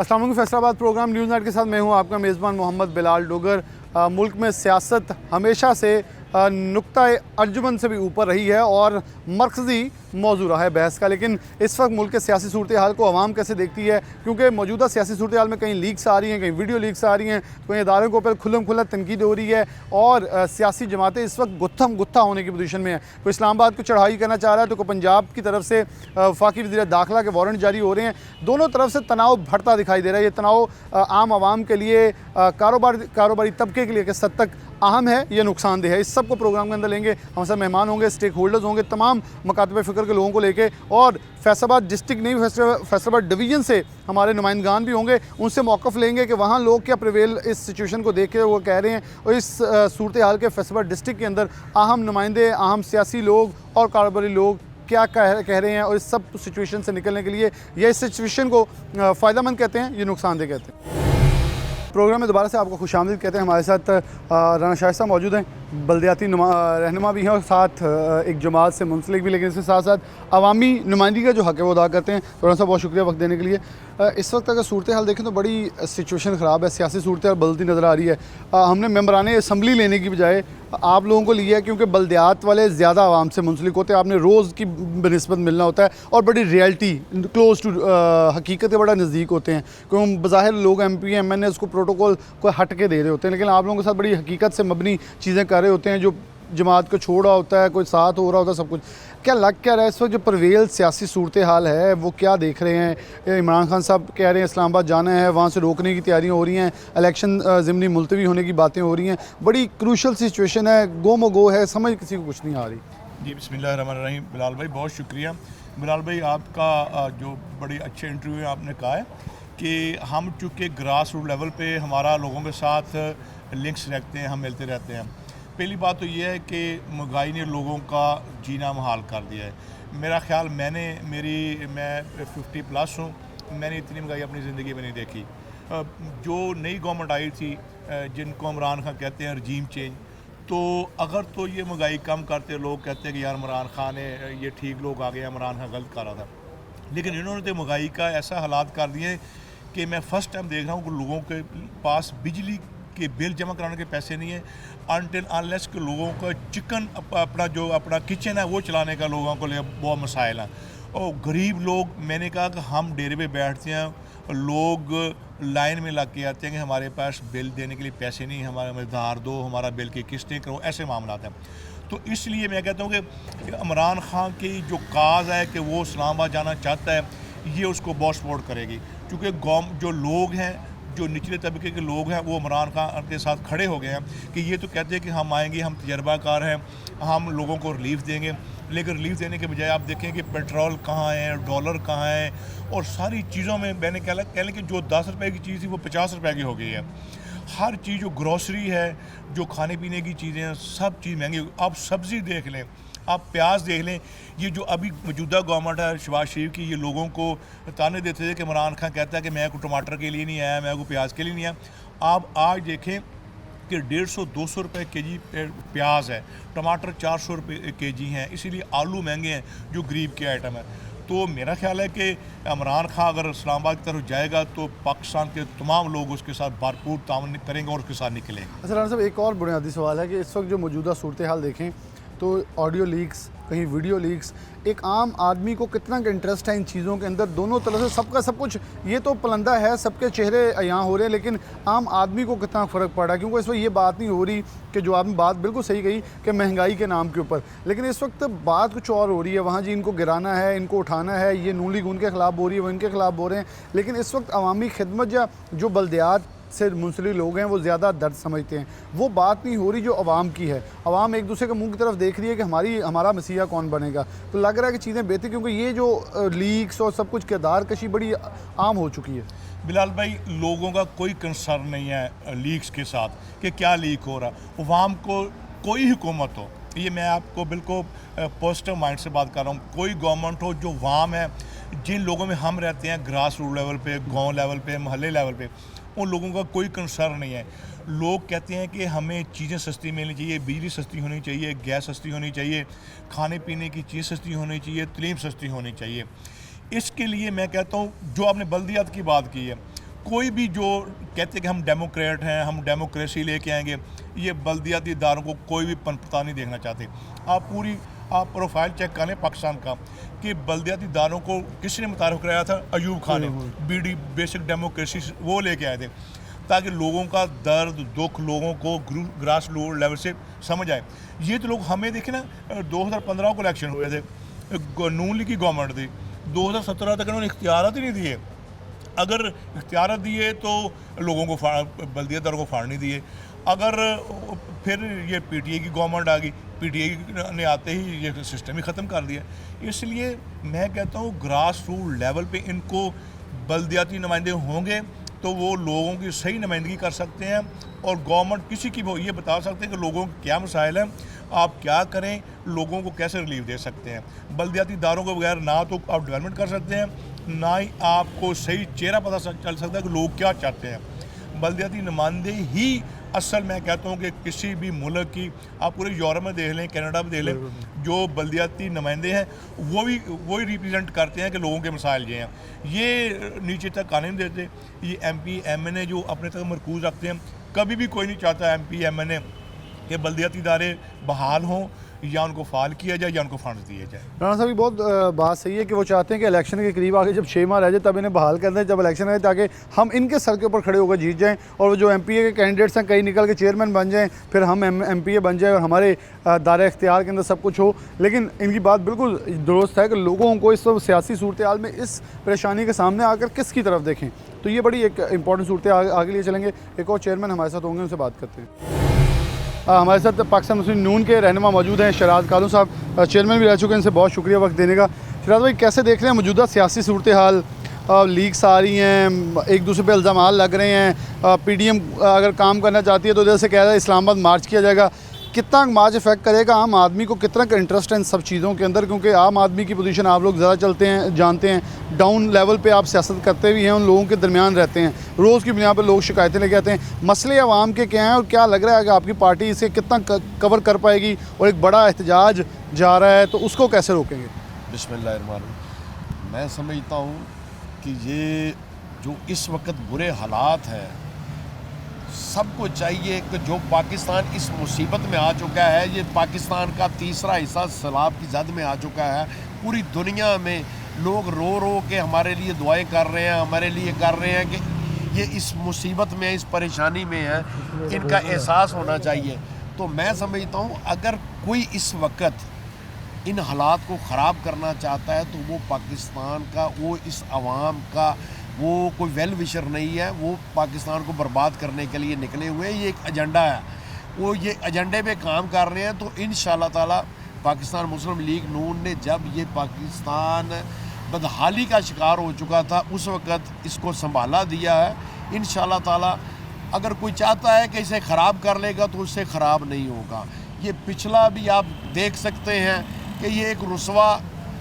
अस्सलाम वालेकुम। Faisalabad programme news night के साथ मैं हूं आपका मेज़बान मोहम्मद बिलाल डोगर। मुल्क में सियासत हमेशा से नुक्ता अर्जुमन से भी ऊपर रही है और मरकज़ी मौजू रहा है बहस का, लेकिन इस वक्त मुल्क के सियासी सूरत हाल को आवाम कैसे देखती है, क्योंकि मौजूदा सियासी सूरत हाल में कहीं लीक्स आ रही हैं, कहीं वीडियो लीक्स आ रही हैं, कहीं इदारों के ऊपर खुल्लम खुल्ला तनकीद हो रही है और सियासी जमातें इस वक्त गुत्थम गुत्था होने की पोजीशन में है। कोई इस्लामाबाद को चढ़ाई करना चाह रहा है तो कोई पंजाब की तरफ से वफाकी वज़ीर दाखिला के वारंट जारी हो रहे हैं। दोनों तरफ से तनाव बढ़ता दिखाई दे रहा है। ये तनाव आम आवाम के लिए, कारोबारी तबके के लिए किस हद तक अहम है या नुकसानदेह है, इस सब को प्रोग्राम के अंदर लेंगे। हम सब मेहमान होंगे, स्टेक होल्डर्स होंगे, तमाम मकातब फ़िक्र के लोगों को लेके, और फैसलाबाद डिस्ट्रिक्ट नहीं, फैसलाबाद डिवीज़न से हमारे नुमाइंदगान भी होंगे। उनसे मौक़िफ़ लेंगे कि वहाँ लोग क्या प्रिवेल इस सिचुएशन को देख के वो कह रहे हैं, और इस सूरत हाल के फैसलाबाद डिस्ट्रिक्ट के अंदर अहम नुमाइंदे, अहम सियासी लोग और कारोबारी लोग क्या कह रहे हैं, और इस सब सिचुएशन से निकलने के लिए ये इस सिचुएशन को फ़ायदेमंद कहते हैं, ये नुकसानदेह कहते हैं। प्रोग्राम में दोबारा से आपको खुशामदीद कहते हैं। हमारे साथ राना शाइस्ता मौजूद हैं, बल्दियाती रहनुमा भी हैं और साथ एक जमात से मुंसलिक भी, लेकिन इसके साथ साथ अवामी नुमाइंदगी का जो हक़ है वो अदा करते हैं। थोड़ा सा बहुत शुक्रिया वक्त देने के लिए। इस वक्त अगर सूरत हाल देखें तो बड़ी सिचुएशन ख़राब है, सियासी सूरत हाल बदलती नज़र आ रही है। हमने मेंबरान असम्बली लेने की बजाय आप लोगों को लिया है, क्योंकि बल्दियात वाले ज़्यादा आवाम से मुंसलिक होते हैं, आपने रोज़ की बनस्बत मिलना होता है और बड़ी रियलिटी क्लोज टू हकीकत के बड़ा नज़दीक होते हैं। क्योंकि बज़ाहिर लोग MP MNA उसको प्रोटोकॉल को हट के दे रहे होते हैं, लेकिन आप लोगों के साथ बड़ी हकीकत से मबनी चीज़ें कर रहे होते हैं, जो जमात को छोड़ा होता है, कोई साथ हो रहा होता है, सब कुछ क्या लग क्या रहा है इस वक्त जो परवेल सियासी सूरत हाल है वो क्या देख रहे हैं? इमरान खान साहब कह रहे हैं इस्लामाबाद जाना है, वहाँ से रोकने की तैयारियाँ हो रही हैं, इलेक्शन ज़िमनी मुलतवी होने की बातें हो रही हैं, बड़ी क्रूशल सिचुएशन है, गो मगो है, समझ किसी को कुछ नहीं आ रही। जी बिस्मिल्लाहिर्रहमानिर्रहीम। बिलाल भाई बहुत शुक्रिया। बिलाल भाई आपका जो बड़ी अच्छे इंटरव्यू में आपने कहा है कि हम चूँकि ग्रास रूट लेवल पे हमारा लोगों के साथ लिंक्स रखते हैं, हम मिलते रहते हैं। पहली बात तो ये है कि महंगाई ने लोगों का जीना मुहाल कर दिया है। मेरा ख्याल मैं 50+ हूँ, मैंने इतनी महंगाई अपनी ज़िंदगी में नहीं देखी। जो नई गवर्नमेंट आई थी, जिनको इमरान खान कहते हैं रजीम चेंज, तो अगर तो ये महंगाई कम करते, लोग कहते हैं कि यार इमरान खान है, ये ठीक लोग आ गए, इमरान खान गलत कर रहा था। लेकिन इन्होंने तो महंगाई का ऐसा हालात कर दिए कि मैं फ़र्स्ट टाइम देख रहा हूँ कि लोगों के पास बिजली के बिल जमा कराने के पैसे नहीं है, अनटिल अनलेस के लोगों का चिकन अपना किचन है वो चलाने का लोगों को लिए बहुत मसाइल हैं। और गरीब लोग, मैंने कहा कि हम डेरे पे बैठते हैं, लोग लाइन में लग के आते हैं कि हमारे पास बिल देने के लिए पैसे नहीं, हमारे में धार दो, हमारा बिल की किस्तें करो, ऐसे मामला हैं। तो इसलिए मैं कहता हूँ कि इमरान खान की जो काज है कि वो इस्लामाबाद जाना चाहता है, ये उसको बहुत सपोर्ट करेगी, क्योंकि जो लोग हैं, जो निचले तबके के लोग हैं, वो इमरान खान के साथ खड़े हो गए हैं कि ये तो कहते हैं कि हम आएंगे, हम तजर्बाकार हैं, हम लोगों को रिलीफ देंगे। लेकिन रिलीफ देने के बजाय आप देखें कि पेट्रोल कहाँ है, डॉलर कहाँ है, और सारी चीज़ों में मैंने कह लें कि जो 10 रुपये की चीज़ थी वो 50 रुपये की हो गई है। हर चीज़ जो ग्रॉसरी है, जो खाने पीने की चीज़ें हैं, सब चीज़ महंगी। आप सब्ज़ी देख लें, आप प्याज देख लें। ये जो अभी मौजूदा गवर्नमेंट है शहबाज शरीफ की, ये लोगों को ताने देते थे कि इमरान खान कहता है कि मैं को टमाटर के लिए नहीं आया, मैं को प्याज के लिए नहीं आया। आप आज देखें कि 150-200 रुपये केजी प्याज है, टमाटर 400 रुपये केजी हैं, इसीलिए आलू महंगे हैं जो गरीब के आइटम है। तो मेरा ख्याल है कि इमरान खान अगर इस्लामाबाद की तरफ जाएगा तो पाकिस्तान के तमाम लोग उसके साथ भरपूर ताउन करेंगे और उसके साथ निकलेंगे। अच्छा राना साहब, एक और बुनियादी सवाल है कि इस वक्त जो मौजूदा सूरत हाल देखें तो ऑडियो लीक्स, कहीं वीडियो लीक्स, एक आम आदमी को कितना का इंटरेस्ट है इन चीज़ों के अंदर, दोनों तरफ से सबका सब कुछ, ये तो पलंदा है, सबके चेहरे यहाँ हो रहे हैं, लेकिन आम आदमी को कितना फ़र्क पड़ रहा है? क्योंकि इस वक्त ये बात नहीं हो रही कि जो आपने बात बिल्कुल सही कही कि महंगाई के नाम के ऊपर, लेकिन इस वक्त बात कुछ और हो रही है। वहाँ जी इनको गिराना है, इनको उठाना है, ये नून लीग उनके ख़िलाफ़ हो रही है, वो इनके ख़िलाफ़ हो रहे हैं, लेकिन इस वक्त अवामी खिदमत या जो बल्दियात से मुंसलिक लोग हैं वो ज़्यादा दर्द समझते हैं। वो बात नहीं हो रही जो अवाम की है। अवाम एक दूसरे के मुंह की तरफ देख रही है कि हमारा मसीहा कौन बनेगा। तो लग रहा है कि चीज़ें बेहतर, क्योंकि ये जो लीक्स और सब कुछ किरदार कशी बड़ी आम हो चुकी है। बिलाल भाई, लोगों का कोई कंसर्न नहीं है लीक्स के साथ कि क्या लीक हो रहा। अवाम को कोई हुकूमत हो, ये मैं आपको बिल्कुल पॉजिटिव माइंड से बात कर रहा हूँ, कोई गवर्नमेंट हो, जो अवाम है, जिन लोगों में हम रहते हैं, ग्रास रूट लेवल पे, गांव लेवल पे, मोहल्ले लेवल पे, उन लोगों का कोई कंसर्न नहीं है। लोग कहते हैं कि हमें चीज़ें सस्ती मिलनी चाहिए, बिजली सस्ती होनी चाहिए, गैस सस्ती होनी चाहिए, खाने पीने की चीज़ सस्ती होनी चाहिए, तलीम सस्ती होनी चाहिए। इसके लिए मैं कहता हूँ, जो आपने बल्दियात की बात की है, कोई भी जो कहते हैं कि हम डेमोक्रेट हैं, हम डेमोक्रेसी लेके आएंगे, ये बल्दियाती इदारों को कोई भी पनपता नहीं देखना चाहते। आप प्रोफाइल चेक कर लें पाकिस्तान का कि बल्दियाती इदारों को किसने मुतारफ़ कराया था? अयूब खान ने, बीडी बेसिक डेमोक्रेसी वो लेके आए थे, ताकि लोगों का दर्द दुख लोगों को ग्रास रूट लेवल से समझ आए। ये तो लोग हमें देखें ना, 2015 को इलेक्शन हुए थे, नून लीग की गवर्नमेंट थी, 2017 तक इन्होंने इख्तियारात ही नहीं दिए। अगर इख्तियार दिए तो लोगों को बल्दिया दरों को फाड़ नहीं दिए। अगर फिर ये पीटीए की गवर्नमेंट आ गई, पीटीए ने आते ही ये सिस्टम ही ख़त्म कर दिया। इसलिए मैं कहता हूँ ग्रास रूट लेवल पे इनको बल्दियाती नुमाइंदे होंगे तो वो लोगों की सही नुमाइंदगी कर सकते हैं, और गवर्नमेंट किसी की वो ये बता सकते हैं कि लोगों के क्या मसाइल हैं, आप क्या करें, लोगों को कैसे रिलीफ दे सकते हैं। बल्दियाती इदारों के बगैर ना तो आप डेवलपमेंट कर सकते हैं, ना ही आपको सही चेहरा पता चल सकता है कि लोग क्या चाहते हैं। बल्दियाती नुमाइंदे ही असल मैं कहता हूँ कि किसी भी मुल्क की, आप पूरे यूरोप में देख लें, कनाडा में देख लें, जो बल्दियाती नुमाइंदे हैं वही रिप्रेजेंट करते हैं कि लोगों के मसाइल ये हैं। ये नीचे तक आने नहीं देते। ये MP MNA जो अपने तक मरकूज़ रखते हैं, कभी भी कोई नहीं चाहता MP MNA कि बल्दियाती इदारे बहाल हों या उनको फाल किया जाए या उनको फंड दिए जाए। राणा साहब, बहुत बात सही है कि वो चाहते हैं कि इलेक्शन के करीब आगे जब 6 माह रह जाए तब इन्हें बहाल कर दें, जब इलेक्शन आए, ताकि हम इनके सर के ऊपर खड़े होकर जीत जाएं, और जो MPA के कैंडिडेट्स हैं कहीं निकल के चेयरमैन बन जाएं, फिर हम MPA बन जाए और हमारे दायरे इख्तियार के अंदर सब कुछ हो। लेकिन इनकी बात बिल्कुल दुरुस्त है कि लोगों को इस सियासी सूरत हाल में इस परेशानी के सामने आकर किसकी तरफ देखें, तो ये बड़ी एक इंपॉर्टेंट सूरत आगे लिए चलेंगे। एक और चेयरमैन हमारे साथ होंगे, उनसे बात करते हैं। हमारे साथ पाकिस्तान मुस्लिम नून के रहनुमा मौजूद हैं, शराज कालू साहब, चेयरमैन भी रह चुके हैं, इनसे बहुत शुक्रिया वक्त देने का। शराज भाई, कैसे देख रहे हैं मौजूदा सियासी सूरत हाल? लीक्स आ रही हैं, एक दूसरे पे इल्ज़ाम लग रहे हैं, PDM अगर काम करना चाहती है तो इधर से कह रहा है इस्लामाबाद मार्च किया जाएगा। कितना मार्च इफेक्ट करेगा आम आदमी को, कितना का इंटरेस्ट है इन सब चीज़ों के अंदर? क्योंकि आम आदमी की पोजीशन आप लोग ज़्यादा चलते हैं, जानते हैं, डाउन लेवल पे आप सियासत करते भी हैं, उन लोगों के दरमियान रहते हैं, रोज़ की बुनियाद पर लोग शिकायतें लेके आते हैं। मसले आवाम के क्या हैं और क्या लग रहा है कि आपकी पार्टी इसे कितना कवर कर पाएगी? और एक बड़ा एहतजाज जा रहा है तो उसको कैसे रोकेंगे? बिस्मिल्लाहिर्रहमानिर्रहीम। मैं समझता हूँ कि ये जो इस वक्त बुरे हालात हैं, सबको चाहिए कि जो पाकिस्तान इस मुसीबत में आ चुका है, ये पाकिस्तान का तीसरा हिस्सा सैलाब की जद में आ चुका है। पूरी दुनिया में लोग रो रो के हमारे लिए दुआएं कर रहे हैं, हमारे लिए कर रहे हैं कि ये इस मुसीबत में, इस परेशानी में है, इनका एहसास होना चाहिए। तो मैं समझता हूँ अगर कोई इस वक्त इन हालात को ख़राब करना चाहता है तो वो पाकिस्तान का, वो इस आवाम का, वो कोई वेल विशर नहीं है, वो पाकिस्तान को बर्बाद करने के लिए निकले हुए हैं। ये एक एजेंडा है, वो ये एजेंडे पे काम कर रहे हैं। तो इंशाल्लाह ताला पाकिस्तान मुस्लिम लीग नून ने जब ये पाकिस्तान बदहाली का शिकार हो चुका था उस वक़्त इसको संभाला दिया है। इंशाल्लाह ताला अगर कोई चाहता है कि इसे ख़राब कर लेगा तो उससे ख़राब नहीं होगा। ये पिछला भी आप देख सकते हैं कि ये एक रुसवा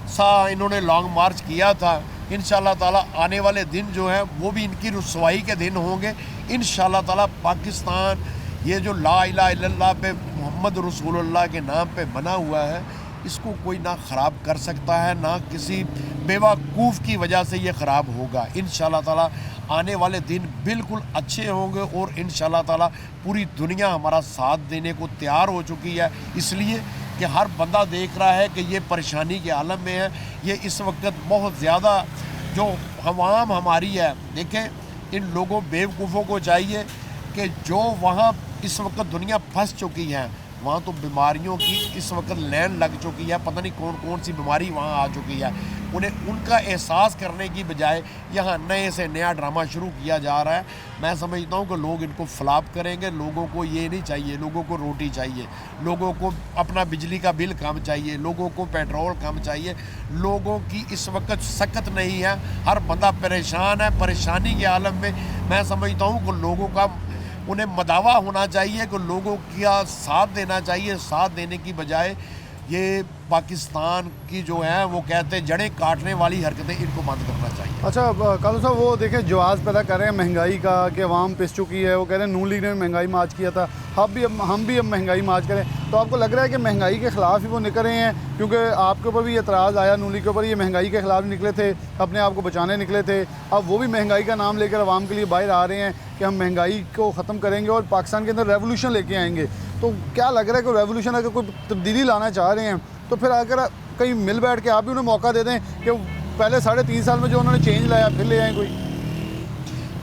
सा इन्होंने लॉन्ग मार्च किया था। इंशाल्लाह ताला आने वाले दिन जो है वो भी इनकी रुसवाई के दिन होंगे। इंशाल्लाह ताला पाकिस्तान ये जो ला इलाहा इल्लल्लाह पे मोहम्मद रसूलुल्लाह के नाम पे बना हुआ है, इसको कोई ना ख़राब कर सकता है, ना किसी बेवकूफ़ की वजह से ये ख़राब होगा। इंशाल्लाह ताला आने वाले दिन बिल्कुल अच्छे होंगे और इंशाल्लाह ताला पूरी दुनिया हमारा साथ देने को तैयार हो चुकी है, इसलिए कि हर बंदा देख रहा है कि ये परेशानी के आलम में है। ये इस वक्त बहुत ज़्यादा जो अवाम हमारी है, देखें इन लोगों बेवकूफ़ों को चाहिए कि जो वहाँ इस वक्त दुनिया फंस चुकी है, वहाँ तो बीमारियों की इस वक्त लाइन लग चुकी है, पता नहीं कौन कौन सी बीमारी वहाँ आ चुकी है, उन्हें उनका एहसास करने की बजाय यहाँ नए से नया ड्रामा शुरू किया जा रहा है। मैं समझता हूँ कि लोग इनको फ्लॉप करेंगे। लोगों को ये नहीं चाहिए, लोगों को रोटी चाहिए, लोगों को अपना बिजली का बिल कम चाहिए, लोगों को पेट्रोल कम चाहिए। लोगों की इस वक्त सकत नहीं है, हर बंदा परेशान है। परेशानी के आलम में मैं समझता हूँ कि लोगों का उन्हें मदावा होना चाहिए कि लोगों का साथ देना चाहिए। साथ देने की बजाय ये पाकिस्तान की जो है वो कहते हैं जड़ें काटने वाली हरकतें, इनको बंद करना चाहिए। अच्छा कालू साहब, वो देखें जवाब पैदा कर रहे हैं महंगाई का कि अवाम पिस चुकी है। वो कह रहे हैं नून लीग ने महंगाई मार्च किया था, हम भी अब महंगाई मार्च करें। तो आपको लग रहा है कि महंगाई के ख़िलाफ़ ही वो निकल रहे हैं? क्योंकि आपके ऊपर भी एतराज़ आया, नून लीग के ऊपर, ये महंगाई के ख़िलाफ़ निकले थे, अपने आप को बचाने निकले थे। अब वो भी महंगाई का नाम लेकर अवाम के लिए बाहर आ रहे हैं कि हम महंगाई को ख़त्म करेंगे और पाकिस्तान के अंदर रेवोल्यूशन लेके आएंगे। तो क्या लग रहा है कि रेवोल्यूशन अगर कोई तब्दीली लाना चाह रहे हैं तो फिर अगर कहीं मिल बैठ के आप भी उन्हें मौका दे दें कि पहले 3.5 साल में जो उन्होंने चेंज लाया फिर ले आए कोई?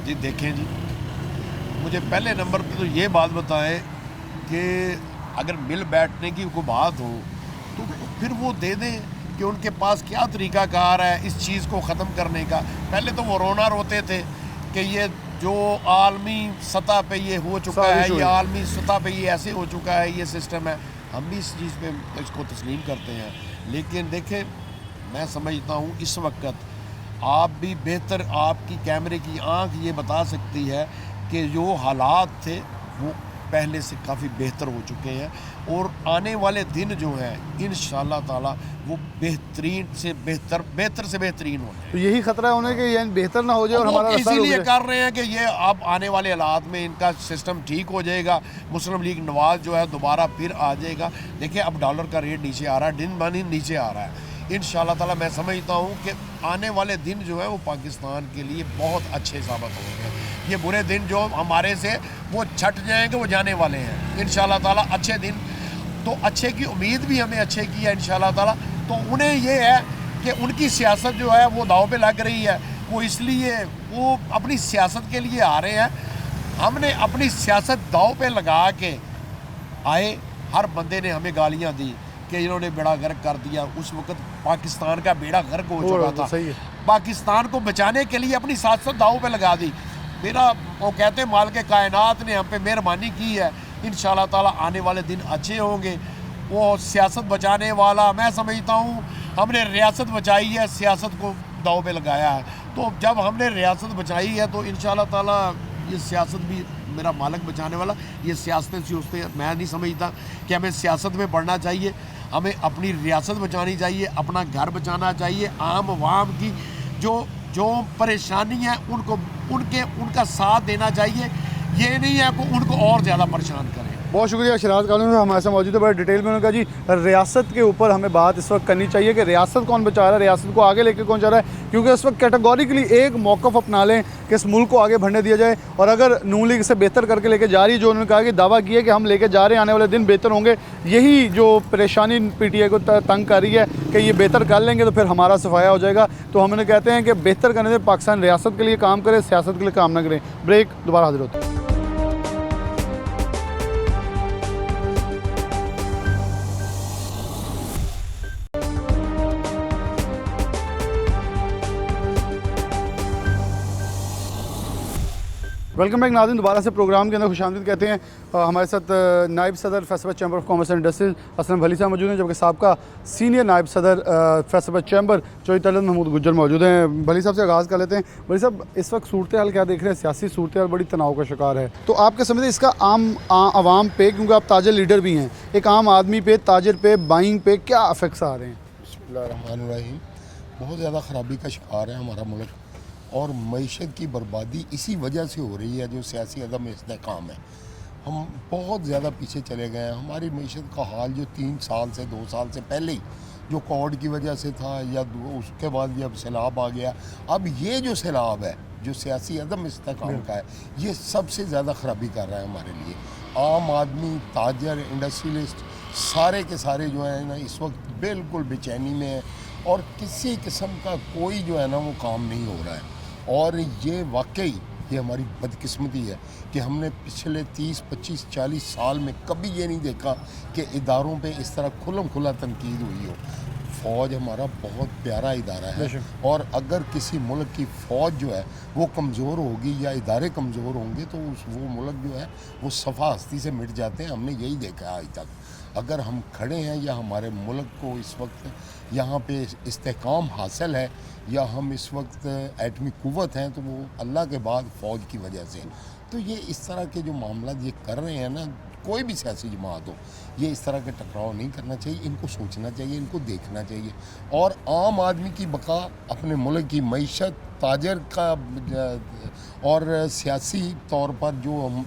जी देखें जी, मुझे पहले नंबर पे तो ये बात बताएं कि अगर मिल बैठने की कोई बात हो तो फिर वो दे दें कि उनके पास क्या तरीक़ाकार है इस चीज़ को ख़त्म करने का। पहले तो वो रोना रोते थे कि ये जो आलमी सतह पे ये हो चुका है, ये आलमी सतह पे ये ऐसे हो चुका है, ये सिस्टम है। हम भी इस चीज़ पे इसको तस्लीम करते हैं, लेकिन देखें मैं समझता हूँ इस वक्त आप भी बेहतर, आपकी कैमरे की आंख ये बता सकती है कि जो हालात थे वो पहले से काफ़ी बेहतर हो चुके हैं और आने वाले दिन जो हैं इंशाअल्लाह ताला वो बेहतरीन से बेहतर, बेहतर से बेहतरीन हो जाए। तो यही खतरा है उन्हें कि ये बेहतर ना हो जाए और हमारा रास्ता रुक इसीलिए जाए। कर रहे हैं कि ये अब आने वाले हालात में इनका सिस्टम ठीक हो जाएगा, मुस्लिम लीग नवाज जो है दोबारा फिर आ जाएगा। देखिए अब डॉलर का रेट नीचे आ रहा है, दिन ब दिन नीचे आ रहा है। इंशाअल्लाह ताला मैं समझता हूँ कि आने वाले दिन जो है वो पाकिस्तान के लिए बहुत अच्छे साबित होंगे। ये बुरे दिन जो हमारे से वो छट जाएंगे, वो जाने वाले हैं इंशाअल्लाह ताला। अच्छे दिन तो अच्छे की उम्मीद भी हमें अच्छे की है इंशाअल्लाह ताला। तो उन्हें ये है कि उनकी सियासत जो है वो दाव पे लग रही है, वो इसलिए वो अपनी सियासत के लिए आ रहे हैं। हमने अपनी सियासत दाव पे लगा के आए, हर बंदे ने हमें गालियाँ दी कि इन्होंने बेड़ा गर्क कर दिया। उस वक्त पाकिस्तान का बेड़ा गर्क हो चुका था। सही है। पाकिस्तान को बचाने के लिए अपनी सियासत दाव पे लगा दी। मेरा वो कहते हैं माल के कायनात ने हम पे मेहरबानी की है। इंशाअल्लाह ताला आने वाले दिन अच्छे होंगे। वो सियासत बचाने वाला, मैं समझता हूँ हमने रियासत बचाई है, सियासत को दाव पे लगाया है। तो जब हमने रियासत बचाई है तो इंशाअल्लाह ताला ये सियासत भी मेरा मालिक बचाने वाला। ये सियासतें सोचते मैं नहीं समझता कि हमें सियासत में पढ़ना चाहिए। हमें अपनी रियासत बचानी चाहिए, अपना घर बचाना चाहिए। आम आवाम की जो परेशानी है उनका साथ देना चाहिए। ये नहीं है कि उनको और ज़्यादा परेशान करें। बहुत शुक्रिया शराज कानून साहब हमारे साथ मौजूद है। बड़े डिटेल में उन्होंने कहा जी रियासत के ऊपर हमें बात इस वक्त करनी चाहिए कि रियासत कौन बचा रहा है, रियासत को आगे लेकर कौन जा रहा है। क्योंकि इस वक्त कैटेगोरिकली एक मौक़िफ़ अपना लें कि इस मुल्क को आगे बढ़ने दिया जाए। और अगर नून लीग इसे बेहतर करके लेके जा रही है, जो उन्होंने कहा कि दावा किया कि हम लेके जा रहे हैं, आने वाले दिन बेहतर होंगे, यही जो परेशानी PTI को तंग कर रही है कि ये बेहतर कर लेंगे तो फिर हमारा सफाया हो जाएगा। तो हम उन्हें कहते हैं कि बेहतर करने से पाकिस्तान रियासत के लिए काम करे, सियासत के लिए काम ना करें। ब्रेक, दोबारा हाजिर होते हैं। वेलकम बैक नाज़रीन, दोबारा से प्रोग्राम के अंदर खुशामदीद कहते हैं। हमारे साथ नायब सदर Faisalabad chamber of commerce and industries Aslam भली साहब मौजूद हैं, जबकि साबका सीनियर नायब सदर फैसलाबाद चैम्बर चौधरी तलत महमूद गुज्जर मौजूद हैं। भली साहब से आगाज़ कर लेते हैं। भली साहब, इस वक्त सूरत हाल क्या देख रहे हैं? सियासी सूरत हाल बड़ी तनाव का शिकार है, तो आप क्या समझते हैं इसका आवाम पे, क्योंकि आप ताजर लीडर भी हैं, एक आम आदमी पे, ताजर पे, बाइंग पे क्या इफेक्ट्स आ रहे हैं? बिस्मिल्लाहिर्रहमानिर्रहीम। बहुत ज़्यादा ख़राबी का शिकार है हमारा मुल्क और मईशत की बर्बादी इसी वजह से हो रही है जो सियासी अदम इस्तेहकाम है। हम बहुत ज़्यादा पीछे चले गए हैं। हमारी मईशत का हाल जो 3 साल से 2 साल से पहले ही जो कोविड की वजह से था या उसके बाद जब सैलाब आ गया, अब ये जो सैलाब है जो सियासी अदम इस्तेहकाम का है, ये सबसे ज़्यादा ख़राबी कर रहा है हमारे लिए। आम आदमी, ताजर, इंडस्ट्रियलिस्ट सारे के सारे जो है ना इस वक्त बिल्कुल बेचैनी में है और किसी किस्म का कोई जो है ना वो काम नहीं हो रहा है। और ये वाकई ये हमारी बदकिस्मती है कि हमने पिछले 30, 25, 40 साल में कभी ये नहीं देखा कि इदारों पे इस तरह खुल्लम खुला तनकीद हुई हो। फ़ौज हमारा बहुत प्यारा इदारा है और अगर किसी मुल्क की फ़ौज जो है वो कमज़ोर होगी या इदारे कमज़ोर होंगे तो वो मुल्क जो है वो सफ़ा हस्ती से मिट जाते हैं। हमने यही देखा है आज तक। अगर हम खड़े हैं या हमारे मुल्क को इस वक्त यहाँ पे इस्तेहकाम हासिल है या हम इस वक्त एटमी क़ुव्वत हैं तो वो अल्लाह के बाद फ़ौज की वजह से। तो ये इस तरह के जो मामला ये कर रहे हैं ना, कोई भी सियासी जमात हो, ये इस तरह के टकराव नहीं करना चाहिए। इनको सोचना चाहिए, इनको देखना चाहिए। और आम आदमी की बका, अपने मुल्क की मईशत, ताजर का और सियासी तौर पर जो हम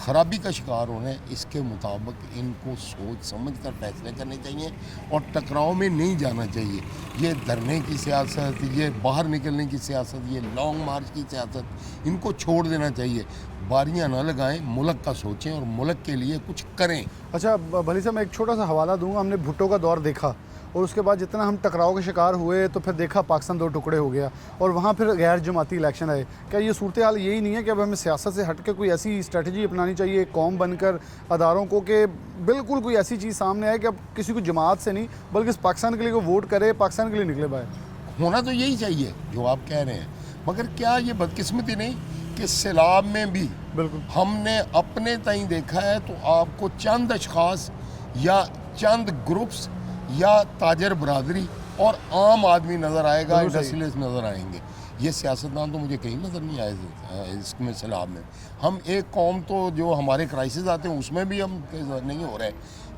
ख़राबी का शिकार होने हैं, इसके मुताबिक इनको सोच समझ कर फैसले करने चाहिए और टकराव में नहीं जाना चाहिए। ये धरने की सियासत, ये बाहर निकलने की सियासत, ये लॉन्ग मार्च की सियासत, इनको छोड़ देना चाहिए। बारियां ना लगाएं, मुल्क का सोचें और मुल्क के लिए कुछ करें। अच्छा भली साहब, मैं एक छोटा सा हवाला दूंगा। हमने भुट्टो का दौर देखा और उसके बाद जितना हम टकराव के शिकार हुए तो फिर देखा पाकिस्तान दो टुकड़े हो गया और वहाँ फिर गैर जमाती इलेक्शन आए। क्या ये सूरत हाल यही नहीं है कि अब हमें सियासत से हट के कोई ऐसी स्ट्रेटजी अपनानी चाहिए कौम बनकर अदारों को, कि बिल्कुल कोई ऐसी चीज़ सामने आए कि अब किसी को जमात से नहीं बल्कि इस पाकिस्तान के लिए कोई वोट करे, पाकिस्तान के लिए निकले बाहर? होना तो यही चाहिए जो आप कह रहे हैं, मगर क्या ये बदकिस्मती नहीं कि सैलाब में भी बिल्कुल हमने अपने ताईं देखा है तो आपको चंद अशखास या चंद ग्रुप्स या ताजर बरादरी और आम आदमी नज़र आएगा, इंडस्ट्रियलिस्ट नज़र आएंगे। ये सियासतदान तो मुझे कहीं नज़र नहीं आए इसमें सैलाब में। हम एक कौम तो जो हमारे क्राइसिस आते हैं उसमें भी हम नहीं हो रहे।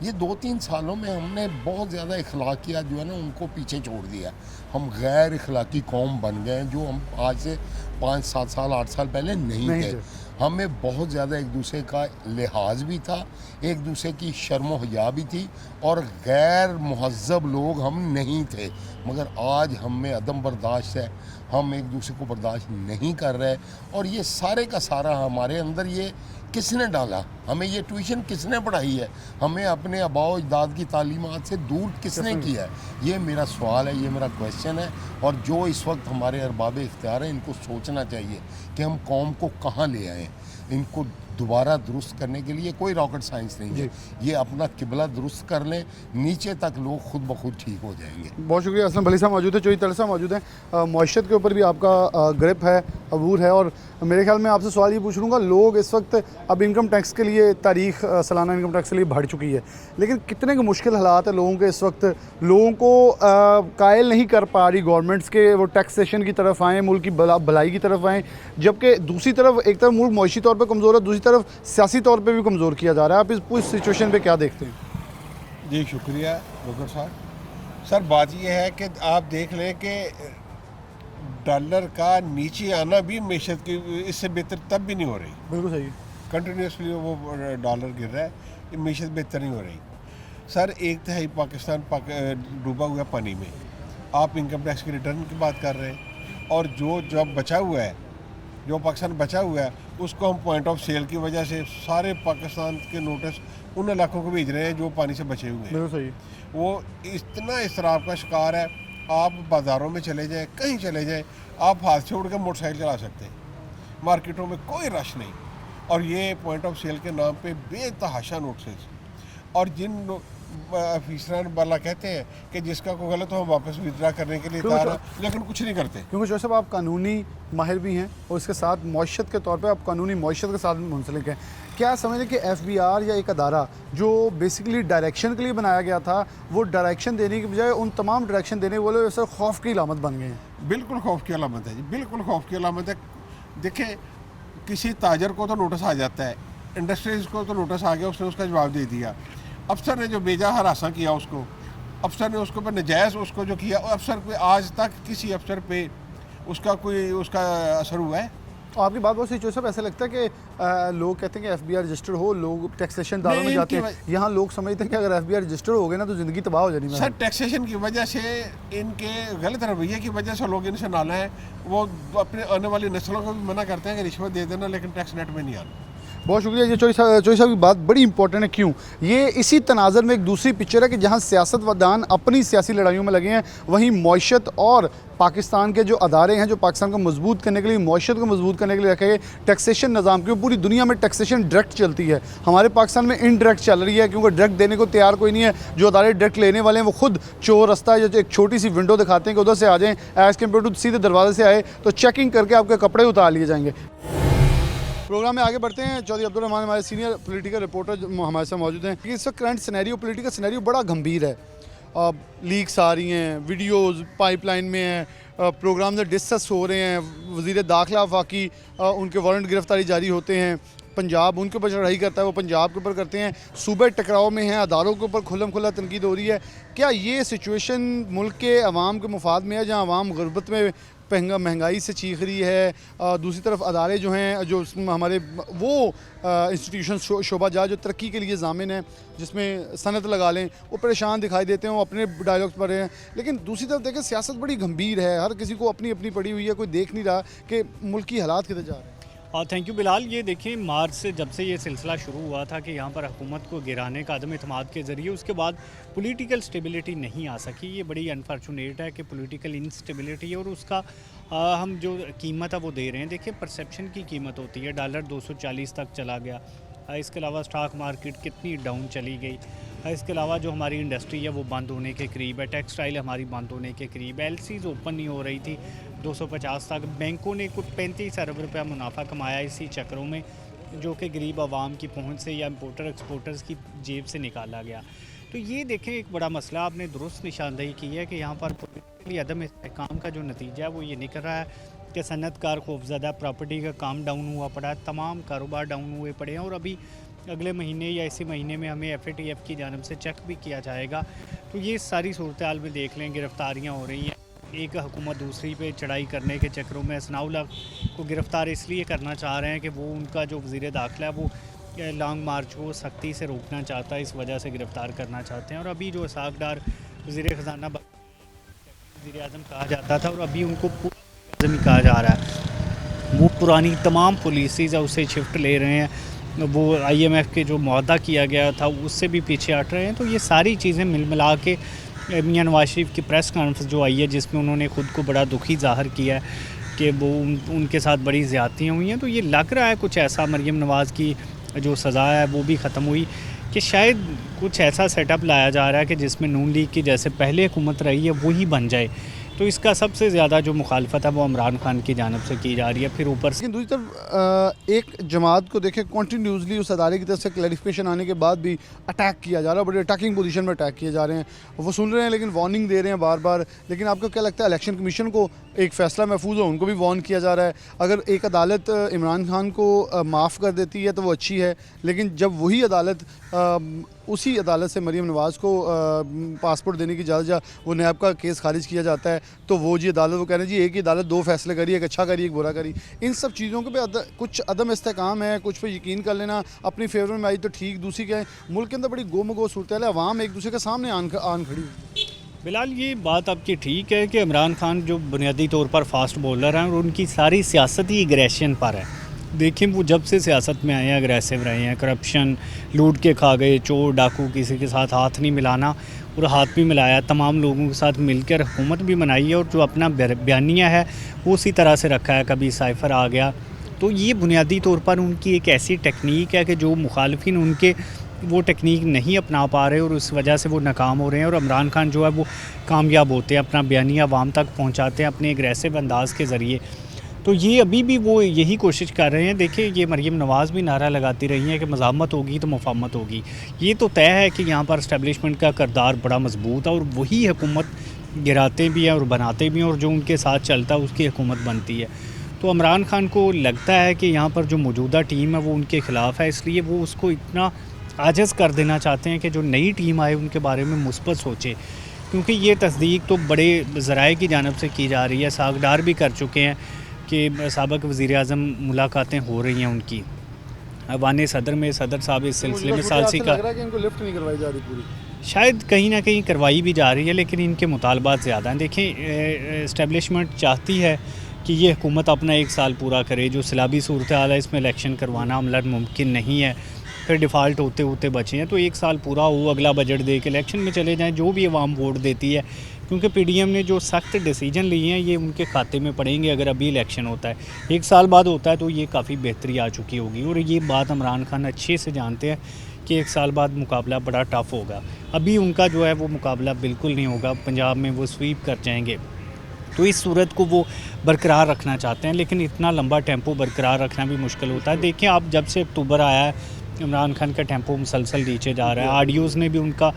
ये 2-3 सालों में हमने बहुत ज़्यादा इखलाकियात जो है ना उनको पीछे छोड़ दिया। हम गैर इखलाकी कौम बन गए जो हम आज से 5-7 साल 8 साल पहले नहीं थे। हमें बहुत ज़्यादा एक दूसरे का लिहाज भी था, एक दूसरे की शर्म व हया भी थी और गैर महज़्ज़ब लोग हम नहीं थे। मगर आज हम में अदम बर्दाश्त है, हम एक दूसरे को बर्दाश्त नहीं कर रहे। और ये सारे का सारा हमारे अंदर ये किसने डाला, हमें ये ट्यूशन किसने पढ़ाई है, हमें अपने आबाओ अजदाद की तालीमात से दूर किसने किया है? ये मेरा सवाल है, ये मेरा क्वेश्चन है। और जो इस वक्त हमारे अरबाब इख्तियार हैं इनको सोचना चाहिए कि हम कौम को कहाँ ले आएँ। इनको दोबारा दुरुस्त करने के लिए कोई रॉकेट साइंस नहीं है, ये अपना किबला दुरुस्त कर लें, नीचे तक लोग खुद ब खुद ठीक हो जाएंगे। बहुत शुक्रिया। असलम भली साहब मौजूद है, चोई तल साहब मौजूद हैं। मईशत के ऊपर भी आपका ग्रिप है, अबूर है। और मेरे ख्याल में आपसे सवाल ये पूछ लूँगा, लोग इस वक्त अब इनकम टैक्स के लिए तारीख सालाना इनकम टैक्स के लिए बढ़ चुकी है, लेकिन कितने के मुश्किल हालात है लोगों के इस वक्त, लोगों को कायल नहीं कर पा रही गवर्नमेंट्स के वो टैक्सेशन की तरफ आएँ, मुल्क की भलाई की तरफ आएँ, जबकि दूसरी तरफ एक तरफ मुल्क मईशी तौर पर कमज़ोर है, दूसरी तरफ सियासी तौर पे भी कमज़ोर किया जा रहा है। आप इस पूरी सिचुएशन पे क्या देखते हैं? जी शुक्रिया डॉक्टर साहब। सर बात यह है कि आप देख लें कि डॉलर का नीचे आना भी मईशत की इससे बेहतर तब भी नहीं हो रही। बिल्कुल सही है। कंटिन्यूसली वो डॉलर गिर रहा है, ये मईशत बेहतर नहीं हो रही। सर 1/3 पाकिस्तान डूबा हुआ पानी में, आप इनकम टैक्स की रिटर्न की बात कर रहे हैं। और जो जब बचा हुआ है, जो पाकिस्तान बचा हुआ है, उसको हम पॉइंट ऑफ सेल की वजह से सारे पाकिस्तान के नोटिस उन इलाकों को भेज रहे हैं जो पानी से बचे हुए हैं। बिल्कुल सही। वो इतना इसराफ का शिकार है। आप बाज़ारों में चले जाएं, कहीं चले जाएं, आप हाथ छोड़ कर मोटरसाइकिल चला सकते हैं, मार्केटों में कोई रश नहीं। और ये पॉइंट ऑफ सेल के नाम पे बेतहाशा नोटिस। और जिन अफीसरान वाला कहते हैं कि जिसका कोई गलत हो हम वापस विड्रा करने के लिए तैयार हैं, लेकिन कुछ नहीं करते। क्योंकि जो साहब आप कानूनी माहिर भी हैं और इसके साथ मईशत के तौर पे आप कानूनी मईशत के साथ मुंसलिक हैं। क्या समझें कि FBI या एक अदारा जो बेसिकली डायरेक्शन के लिए बनाया गया था, वो डायरेक्शन देने की बजाय उन तमाम डायरेक्शन देने वाले सर खौफ की अलामत बन गए हैं? बिल्कुल खौफ की अलामत है जी, बिल्कुल खौफ की अलामत है। देखें, किसी ताजर को तो नोटिस आ जाता है, इंडस्ट्रीज को तो नोटिस आ गया, उसने उसका जवाब दे दिया। अफसर ने जो बेजा हरासा किया उसको, अफसर ने उसको पर नजायज़ उसको जो किया, अफसर पे आज तक किसी अफसर पे उसका असर हुआ है? आपकी बात बहुत सही चो साहब। ऐसा लगता है कि लोग कहते हैं कि FBI रजिस्टर हो, लोग टैक्सेशन दारों में जाते हैं, यहाँ लोग समझते हैं कि अगर FBI रजिस्टर हो गए ना तो ज़िंदगी तबाह हो जानी। सर टैक्सेशन की वजह से, इनके गलत रवैये की वजह से लोग इनसे नाला है। वो अपने आने वाली नस्लों को भी मना करते हैं कि रिश्वत दे देना, लेकिन टैक्स नेट में नहीं आना। बहुत शुक्रिया। ये चोई साहब की बात बड़ी इंपॉर्टेंट है। क्यों? ये इसी तनाज़र में एक दूसरी पिक्चर है कि जहाँ सियासतदान अपनी सियासी लड़ाइयों में लगे हैं, वहीं मईशत और पाकिस्तान के जो अदारे हैं जो पाकिस्तान को मजबूत करने के लिए, मईशत को मजबूत करने के लिए रखे गए टैक्सेशन निज़ाम, क्यों पूरी दुनिया में टैक्सेशन डायरेक्ट चलती है, हमारे पाकिस्तान में इनडायरेक्ट चल रही है, क्योंकि डायरेक्ट देने को तैयार कोई नहीं है। जो अदारे डायरेक्ट लेने वाले हैं वो खुद चोर रास्ता या एक छोटी सी विंडो दिखाते हैं कि उधर से आ जाएँ, एज़ कम्पेयर टू सीधे दरवाजे से आए तो चेकिंग करके आपके कपड़े उतार लिए जाएंगे। प्रोग्राम में आगे बढ़ते हैं। चौधरी अब्दुल रहमान हमारे सीनियर पॉलिटिकल रिपोर्टर हमारे साथ मौजूद हैं। इस वक्त करंट सिनेरियो, पॉलिटिकल सिनेरियो बड़ा गंभीर है। लीक्स आ रही हैं, वीडियोस पाइपलाइन में हैं, प्रोग्राम में डिस्कस हो रहे हैं, वज़ीर दाखिला वफाकी उनके वारंट गिरफ्तारी जारी होते हैं, पंजाब उनके ऊपर चढ़ाई करता है, वो पंजाब के ऊपर करते हैं, सूबे टकराव में हैं, अदारों के ऊपर खुल्लम खुल्ला तनकीद हो रही है। क्या ये सिचुएशन मुल्क के अवाम के मुफाद में है, जहाँ अवाम गुरबत में महंगाई से चीख रही है, दूसरी तरफ अदारे जो हैं, जो हमारे वो इंस्टीट्यूशन शोबा जा जो तरक्की के लिए ज़ामिन है, जिसमें सनत लगा लें, वो परेशान दिखाई देते हैं, वो अपने डायलॉग्स पर हैं। लेकिन दूसरी तरफ देखें सियासत बड़ी गंभीर है, हर किसी को अपनी अपनी पड़ी हुई है, कोई देख नहीं रहा कि मुल्क की हालात किधर जा रहे हैं। Thank you Bilal. ये देखिए, मार्च से जब से ये सिलसिला शुरू हुआ था कि यहाँ पर हुकूमत को गिराने का अदम इत्मीनान के ज़रिए, उसके बाद पॉलिटिकल स्टेबिलिटी नहीं आ सकी। ये बड़ी अनफॉर्चुनेट है कि पॉलिटिकल इंस्टेबिलिटी है और उसका हम जो कीमत है वो दे रहे हैं। देखिए, परसेप्शन की कीमत होती है, डॉलर 240 तक चला गया। इसके अलावा स्टॉक मार्केट कितनी डाउन चली गई। इसके अलावा जो हमारी इंडस्ट्री है वो बंद होने के करीब है, टेक्सटाइल हमारी बंद होने के करीब है, एलसीज ओपन नहीं हो रही थी 250 तक। बैंकों ने कुछ 35 अरब रुपया मुनाफा कमाया इसी चक्रों में, जो कि गरीब आवाम की पहुंच से या इम्पोर्टर एक्सपोर्टर्स की जेब से निकाला गया। तो ये देखें, एक बड़ा मसला आपने दुरुस्त निशानदेही की है कि यहाँ पर पॉलिटिकली अदम इस्तेहकाम का जो नतीजा है वो ये निकल रहा है कि सनतकार खौफजदा, प्रॉपर्टी का काम डाउन हुआ पड़ा है, तमाम कारोबार डाउन हुए पड़े हैं। और अभी अगले महीने या इसी महीने में हमें FATF की जानब से चेक भी किया जाएगा। तो ये सारी सूरत हाल में देख लें, गिरफ्तारियाँ हो रही हैं, एक हुकूमत दूसरी पे चढ़ाई करने के चक्रों में सनाउल्लाह को गिरफ़्तार इसलिए करना चाह रहे हैं कि वो उनका जो वज़ीर दाखिला है वो लॉन्ग मार्च को सख्ती से रोकना चाहता है, इस वजह से गिरफ़्तार करना चाहते हैं। और अभी जो इसहाक डार वज़ीर ख़जाना वज़ीर आज़म कहा जाता था और अभी उनको पूरा आज़म कहा जा रहा है, वो पुरानी तमाम पॉलिसीज़ है उसे शिफ्ट ले रहे हैं, वो IMF के जो मुआहदा किया गया था उससे भी पीछे हट रहे हैं। तो ये सारी चीज़ें मिल मिला के मियां नवाज शरीफ की प्रेस कॉन्फ्रेंस जो आई है, जिसमें उन्होंने ख़ुद को बड़ा दुखी ज़ाहिर किया है कि वो उनके साथ बड़ी ज़्यादतियाँ हुई हैं। तो ये लग रहा है कुछ ऐसा मरीम नवाज़ की जो सज़ा है वो भी ख़त्म हुई, कि शायद कुछ ऐसा सेटअप लाया जा रहा है कि जिसमें नून लीग की जैसे पहले हुकूमत रही है वही बन जाए। तो इसका सबसे ज़्यादा जो मुखालफत है वो इमरान खान की जानब से की जा रही है। फिर ऊपर से लेकिन दूसरी तरफ एक जमात को देखें, कॉन्टीन्यूसली उस अदारे की तरफ से क्लैरिफिकेशन आने के बाद भी अटैक किया जा रहा है, बड़े अटैकिंग पोजीशन में अटैक किए जा रहे हैं। वो सुन रहे हैं लेकिन वार्निंग दे रहे हैं बार बार। लेकिन आपको क्या लगता है, इलेक्शन कमीशन को एक फ़ैसला महफूज हो, उनको भी वार्न किया जा रहा है। अगर एक अदालत इमरान खान को माफ़ कर देती है तो वो अच्छी है, लेकिन जब वही अदालत उसी अदालत से मरीम नवाज़ को पासपोर्ट देने की इजाज़त, वो नैब का केस खारिज किया जाता है, तो वो जी अदालत वो कह रहे हैं जी एक ही अदालत दो फैसले करी, एक अच्छा करी एक बुरा करी। इन सब चीज़ों के पे कुछ अदम इस्तेकाम है, कुछ पे यकीन कर लेना अपनी फेवर में आई तो ठीक, दूसरी क्या है, मुल्क के अंदर बड़ी गोमगो सूरत है, अवाम एक दूसरे के सामने आन खड़ी हुई। बिलाल, ये बात आपकी ठीक है कि इमरान खान जो बुनियादी तौर पर फास्ट बॉलर हैं और उनकी सारी सियासत ही एग्रेशन पर है। देखिए, वो जब से सियासत में आए हैं अग्रेसिव रहे हैं, करप्शन, लूट के खा गए, चोर डाकू, किसी के साथ हाथ नहीं मिलाना और हाथ भी मिलाया, तमाम लोगों के साथ मिलकर हुकूमत भी बनाई है और जो अपना बयानिया है वो उसी तरह से रखा है, कभी साइफर आ गया। तो ये बुनियादी तौर पर उनकी एक ऐसी टेक्निक है कि जो मुखालिफिन उनके वो टेक्निक नहीं अपना पा रहे और उस वजह से वो नाकाम हो रहे हैं। और इमरान खान जो है वो कामयाब होते हैं, अपना बयानिया आवाम तक पहुँचाते हैं अपने एग्रेसिव अंदाज़ के ज़रिए। तो ये अभी भी वो यही कोशिश कर रहे हैं। देखिए, ये मरीम नवाज़ भी नारा लगाती रही हैं कि मज़ामत होगी तो मुफाहमत होगी। ये तो तय है कि यहाँ पर इस्टेब्लिशमेंट का किरदार बड़ा मजबूत है और वही हुकूमत गिराते भी हैं और बनाते भी हैं, और जो उनके साथ चलता है उसकी हुकूमत बनती है। तो इमरान खान को लगता है कि यहाँ पर जो मौजूदा टीम है वो उनके ख़िलाफ़ है, इसलिए वो उसको इतना आजिज़ कर देना चाहते हैं कि जो नई टीम आए उनके बारे में मुस्बत सोचे, क्योंकि ये तस्दीक तो बड़े ज़राए की जानब से की जा रही है। सागडार भी कर चुके हैं कि साबिक़ वज़ीर आज़म मुलाकातें हो रही हैं उनकी अवान सदर में। सदर साहब इस सिलसिले में सालसी का इनको लिफ्ट नहीं करवाई जा रही पूरी, शायद कहीं ना कहीं करवाई भी जा रही है, लेकिन इनके मुतालबात ज़्यादा हैं। देखें, इस्टेब्लिशमेंट चाहती है कि ये हुकूमत अपना 1 साल पूरा करे। जो सैलाबी सूरत हाल है इसमें इलेक्शन करवाना अमलन मुमकिन नहीं है, फिर डिफ़ाल्ट होते होते बचे हैं। तो 1 साल पूरा हो, अगला बजट दे के इलेक्शन में चले जाएं, जो भी अवाम वोट देती है, क्योंकि PDM ने जो सख्त डिसीजन लिए हैं ये उनके खाते में पड़ेंगे अगर अभी इलेक्शन होता है। 1 साल बाद होता है तो ये काफ़ी बेहतरी आ चुकी होगी, और ये बात इमरान खान अच्छे से जानते हैं कि 1 साल बाद मुकाबला बड़ा टफ़ होगा। अभी उनका जो है वो मुकाबला बिल्कुल नहीं होगा, पंजाब में वो स्वीप कर जाएंगे। तो इस सूरत को वो बरकरार रखना चाहते हैं, लेकिन इतना लंबा टेम्पो बरकरार रखना भी मुश्किल होता है। देखिए, आप जब से अक्टूबर आया है इमरान खान का टेम्पो मुसलसल नीचे जा रहा है। आडियोज़ ने भी उनका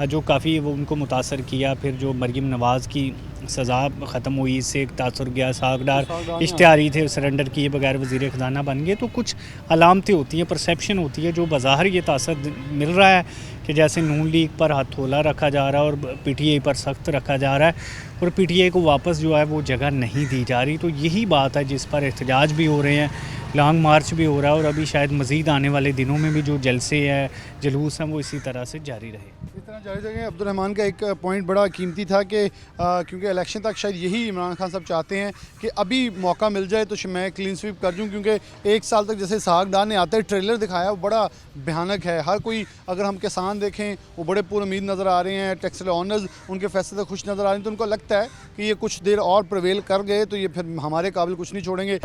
जो काफ़ी वो उनको मुतासर किया। फिर जो मरीम नवाज़ की सज़ा ख़त्म हुई, इससे एक तासुर गया, सागडार इश्तिहारी थे, सरेंडर किए बगैर वज़ीर ख़जाना बन गए। तो कुछ अलामतें होती हैं, परसेप्शन होती है, जो बाज़ाहिर ये तासर मिल रहा है कि जैसे नून लीग पर हथौला रखा जा रहा है और पीटीआई पर सख्त रखा जा रहा है और पीटीआई को वापस जो है वो जगह नहीं दी जा रही। तो यही बात है जिस पर एहतजाज भी हो रहे हैं, लॉन्ग मार्च भी हो रहा है और अभी शायद मज़ीद आने वाले दिनों में भी जो जलसे हैं, जुलूस हैं, वो इसी तरह से जारी रहे। इस तरह जारी रहेंगे। अब्दुर्रहमान का एक पॉइंट बड़ा कीमती था कि क्योंकि इलेक्शन तक शायद यही इमरान खान साहब चाहते हैं कि अभी मौका मिल जाए तो मैं क्लीन स्वीप कर दूं, क्योंकि एक साल तक जैसे सागदार ने आते ट्रेलर दिखाया वो बड़ा भयानक है। हर कोई, अगर हम किसान देखें वो बड़े पुरुमीद नज़र आ रहे हैं, टेक्सटाइल ऑनर्स उनके फैसले से खुश नज़र आ रहे हैं। तो उनको लगता है कि ये कुछ देर और प्रवेल कर गए तो ये फिर हमारे काबिल कुछ नहीं छोड़ेंगे।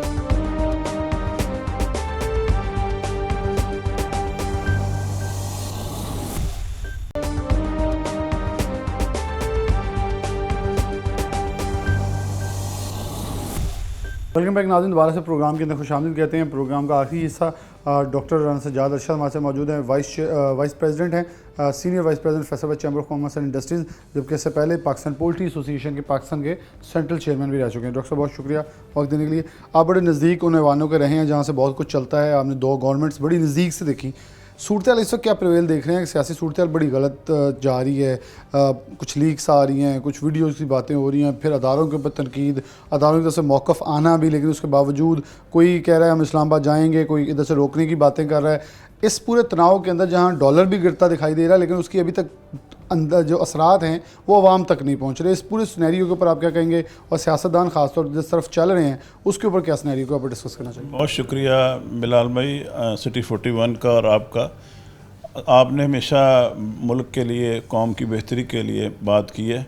वेलकम बैक नाज़रीन, दोबारा से प्रोग्राम के अंदर खुशामदीद कहते हैं। प्रोग्राम का आखिरी हिस्सा डॉक्टर राना सज्जाद अरशद हमारे साथ मौजूद हैं, वाइस प्रेसिडेंट हैं, senior vice president Faisalabad chamber of commerce and industries, जबकि इससे पहले पाकिस्तान पोल्ट्री एसोसिएशन के पाकिस्तान के सेंट्रल चेयरमैन भी रह चुके हैं। डॉक्टर साहब बहुत शुक्रिया वक्त देने के लिए। आप बड़े नज़दीक उन ऐवानों के रहे हैं जहाँ से बहुत कुछ चलता है, आपने दो गवर्नमेंट्स बड़ी नज़दीक से देखी। सूरत इस वक्त क्या प्रवेल देख रहे हैं कि सियासी सूरत बड़ी गलत जा रही है, कुछ लीक्स आ रही हैं, कुछ वीडियोज़ की बातें हो रही हैं, फिर अदारों के ऊपर तनकीद, अदारों की तरफ से मौक़िफ़ आना भी, लेकिन उसके बावजूद कोई कह रहा है हम इस्लामाबाद जाएंगे, कोई इधर से रोकने की बातें कर रहा है। इस पूरे तनाव के अंदर जहाँ डॉलर भी गिरता दिखाई दे रहा है, लेकिन उसकी अभी तक अंदर जो असरात हैं वो आवाम तक नहीं पहुँच रहे। इस पूरे सिनेरियो के ऊपर आप क्या कहेंगे, और सियासतदान ख़ासतौर पर जिस तरफ चल रहे हैं उसके ऊपर क्या सिनेरियो को आप डिस्कस करना चाहिए? बहुत शुक्रिया बिलाल भाई, सिटी 41 का और आपका। आपने हमेशा मुल्क के लिए, कौम की बेहतरी के लिए बात की है।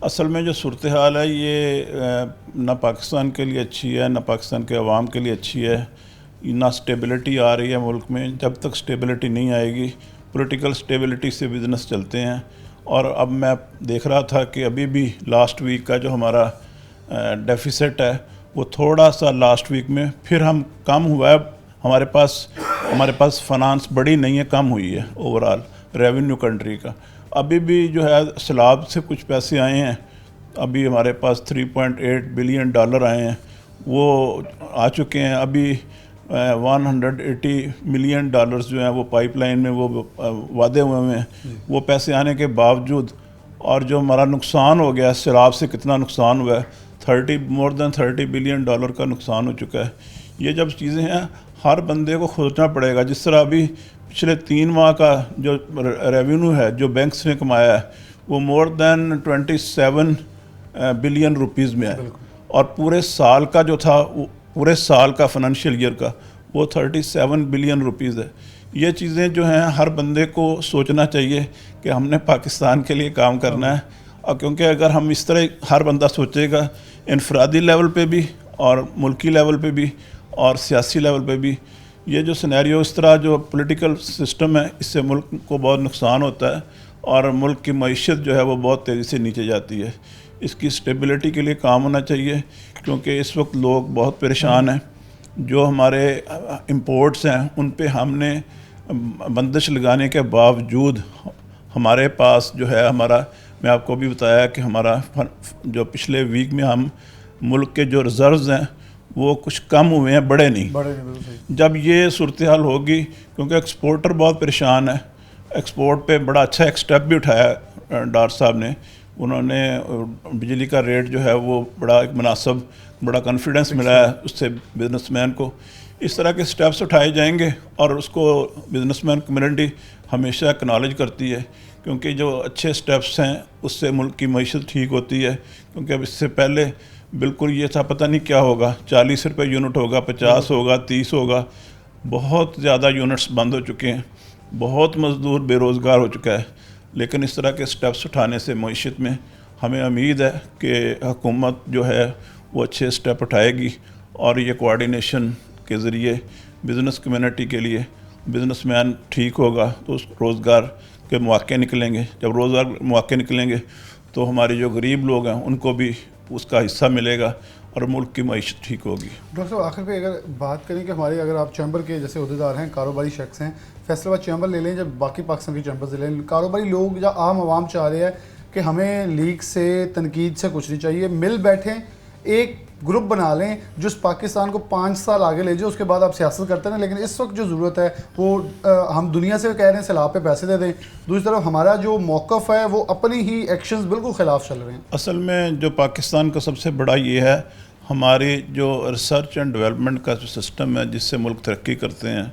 असल में जो सूरत हाल है ये ना पाकिस्तान के लिए अच्छी है, ना पाकिस्तान के अवाम के लिए अच्छी है, ना स्टेबिलिटी आ रही है मुल्क में। जब तक स्टेबिलिटी नहीं आएगी, पॉलिटिकल स्टेबिलिटी से बिज़नेस चलते हैं। और अब मैं देख रहा था कि अभी भी लास्ट वीक का जो हमारा डेफिसिट है वो थोड़ा सा लास्ट वीक में फिर हम कम हुआ है। हमारे पास फाइनेंस बड़ी नहीं है, कम हुई है ओवरऑल रेवेन्यू कंट्री का। अभी भी जो है सैलाब से कुछ पैसे आए हैं, अभी हमारे पास 3.8 बिलियन डॉलर आए हैं, वो आ चुके हैं। अभी 180 मिलियन डॉलर्स जो हैं वो पाइपलाइन में वो वादे हुए हैं। वो पैसे आने के बावजूद, और जो हमारा नुकसान हो गया सैलाब से, कितना नुकसान हुआ है, मोर देन 30 बिलियन डॉलर का नुकसान हो चुका है। ये जब चीज़ें हैं हर बंदे को सोचना पड़ेगा। जिस तरह अभी पिछले 3 माह का जो रेवेन्यू है जो बैंक्स ने कमाया है वो मोर देन 27 बिलियन रुपीज़ में है, और पूरे साल का जो था, पूरे साल का फाइनेंशियल ईयर का, वो 37 बिलियन रुपीज़ है। ये चीज़ें जो हैं हर बंदे को सोचना चाहिए कि हमने पाकिस्तान के लिए काम करना है। और क्योंकि अगर हम इस तरह हर बंदा सोचेगा इनफरादी लेवल पे भी और मुल्की लेवल पे भी और सियासी लेवल पे भी, ये जो सिनेरियो इस तरह जो पॉलिटिकल सिस्टम है इससे मुल्क को बहुत नुकसान होता है और मुल्क की मईशत जो है वो बहुत तेज़ी से नीचे जाती है। इसकी स्टेबिलिटी के लिए काम होना चाहिए, क्योंकि इस वक्त लोग बहुत परेशान हैं। जो हमारे इंपोर्ट्स हैं उन पे हमने बंदिश लगाने के बावजूद हमारे पास जो है मैं आपको भी बताया कि हमारा जो पिछले वीक में हम मुल्क के जो रिज़र्व्स हैं वो कुछ कम हुए हैं, बढ़े नहीं। जब ये सूरत हाल होगी, क्योंकि एक्सपोर्टर बहुत परेशान है, एक्सपोर्ट पे बड़ा अच्छा एक स्टेप भी उठाया डॉक्टर साहब ने। उन्होंने बिजली का रेट जो है वो बड़ा एक मुनासिब, बड़ा कॉन्फिडेंस मिला है उससे बिजनेसमैन को। इस तरह के स्टेप्स उठाए जाएंगे और उसको बिजनेसमैन कम्युनिटी हमेशा एक्नॉलेज करती है, क्योंकि जो अच्छे स्टेप्स हैं उससे मुल्क की मईशत ठीक होती है। क्योंकि अब इससे पहले बिल्कुल ये था पता नहीं क्या होगा, 40 रुपये यूनिट होगा, 50 होगा, 30 होगा। बहुत ज़्यादा यूनिट्स बंद हो चुके हैं, बहुत मज़दूर बेरोज़गार हो चुका है। लेकिन इस तरह के स्टेप्स उठाने से मईशत में हमें उम्मीद है कि हुकूमत जो है वो अच्छे स्टेप उठाएगी और ये कोऑर्डिनेशन के ज़रिए बिज़नेस कम्युनिटी के लिए बिज़नेसमैन ठीक होगा तो उस रोज़गार के मौके निकलेंगे। जब रोज़गार मौके निकलेंगे तो हमारे जो गरीब लोग हैं उनको भी उसका हिस्सा मिलेगा और मुल्क की मईशत ठीक होगी। डॉक्टर साहब आखिर पे अगर बात करें कि हमारे अगर आप चैम्बर के जैसे अहदेदार हैं, कारोबारी शख्स हैं, फैसलाबाद चैम्बर ले लें, जब बाकी पाकिस्तान की चैम्बर ले लें, कारोबारी लोग या आम आवाम चाह रहे हैं कि हमें लीग से तनकीद से कुछ नहीं चाहिए, मिल बैठें, एक ग्रुप बना लें जो पाकिस्तान को 5 साल आगे ले जाए, उसके बाद आप सियासत करते हैं। लेकिन इस वक्त जो ज़रूरत है वो हम दुनिया से कह रहे हैं सैलाब पे पैसे दे दें, दूसरी तरफ हमारा जो मौक़िफ़ है वो अपनी ही एक्शंस बिल्कुल ख़िलाफ़ चल रहे हैं। असल में जो पाकिस्तान का सबसे बड़ा ये है, हमारी जो रिसर्च एंड डेवलपमेंट का जो सिस्टम है जिससे मुल्क तरक्की करते हैं,